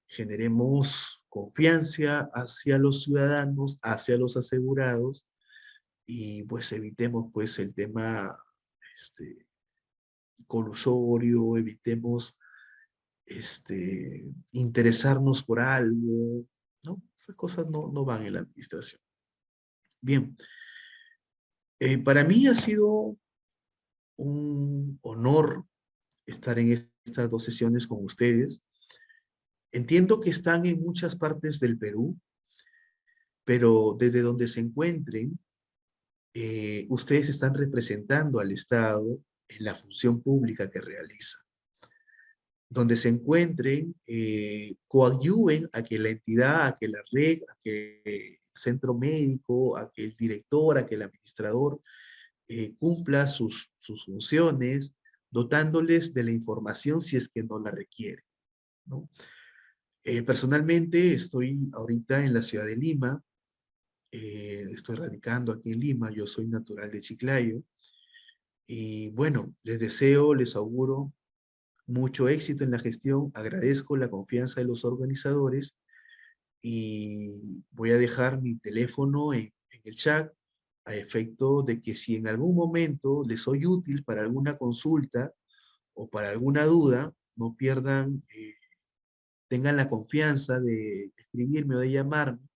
generemos confianza hacia los ciudadanos, hacia los asegurados, y pues evitemos pues el tema colusorio, evitemos interesarnos por algo, ¿no? Esas cosas no van en la administración. Bien, para mí ha sido un honor estar en estas 2 sesiones con ustedes. Entiendo que están en muchas partes del Perú, pero desde donde se encuentren, ustedes están representando al Estado en la función pública que realiza. Donde se encuentren, coadyuven a que la entidad, a que la red, a que el centro médico, a que el director, a que el administrador cumpla sus funciones, dotándoles de la información si es que no la requiere, ¿no? Personalmente estoy ahorita en la ciudad de Lima, estoy radicando aquí en Lima, yo soy natural de Chiclayo, y bueno, les deseo, les auguro mucho éxito en la gestión, agradezco la confianza de los organizadores, y voy a dejar mi teléfono en el chat, a efecto de que si en algún momento les soy útil para alguna consulta o para alguna duda, no pierdan, tengan la confianza de escribirme o de llamarme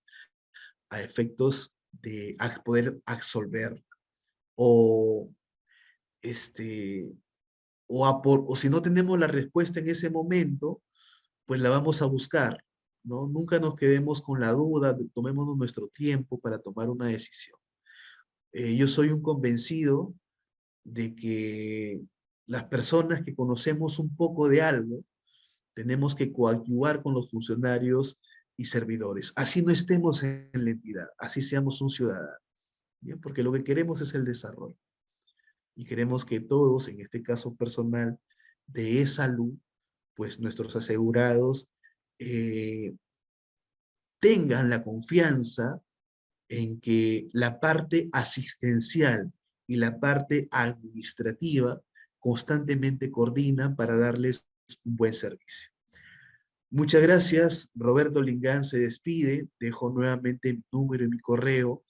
a efectos de poder absolver. O, o si no tenemos la respuesta en ese momento, pues la vamos a buscar, ¿no? Nunca nos quedemos con la duda, tomémonos nuestro tiempo para tomar una decisión. Yo soy un convencido de que las personas que conocemos un poco de algo, tenemos que coadyuvar con los funcionarios y servidores. Así no estemos en la entidad, así seamos un ciudadano, ¿bien? Porque lo que queremos es el desarrollo. Y queremos que todos, en este caso personal de salud, pues nuestros asegurados tengan la confianza en que la parte asistencial y la parte administrativa constantemente coordinan para darles un buen servicio. Muchas gracias. Roberto Lingán se despide. Dejo nuevamente mi número y mi correo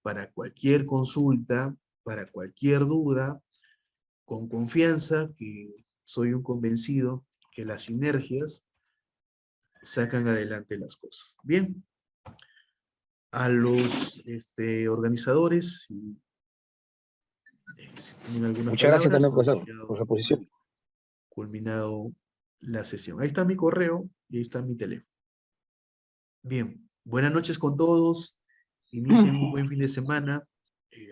para cualquier consulta, para cualquier duda, con confianza, que soy un convencido que las sinergias sacan adelante las cosas. Bien. A los organizadores, si tienen algunas Muchas gracias palabras, también, profesor, por su exposición. culminado la sesión. Ahí está mi correo y ahí está mi teléfono. Bien, buenas noches con todos. Inicien un buen fin de semana.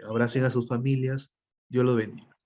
Abracen a sus familias. Dios los bendiga.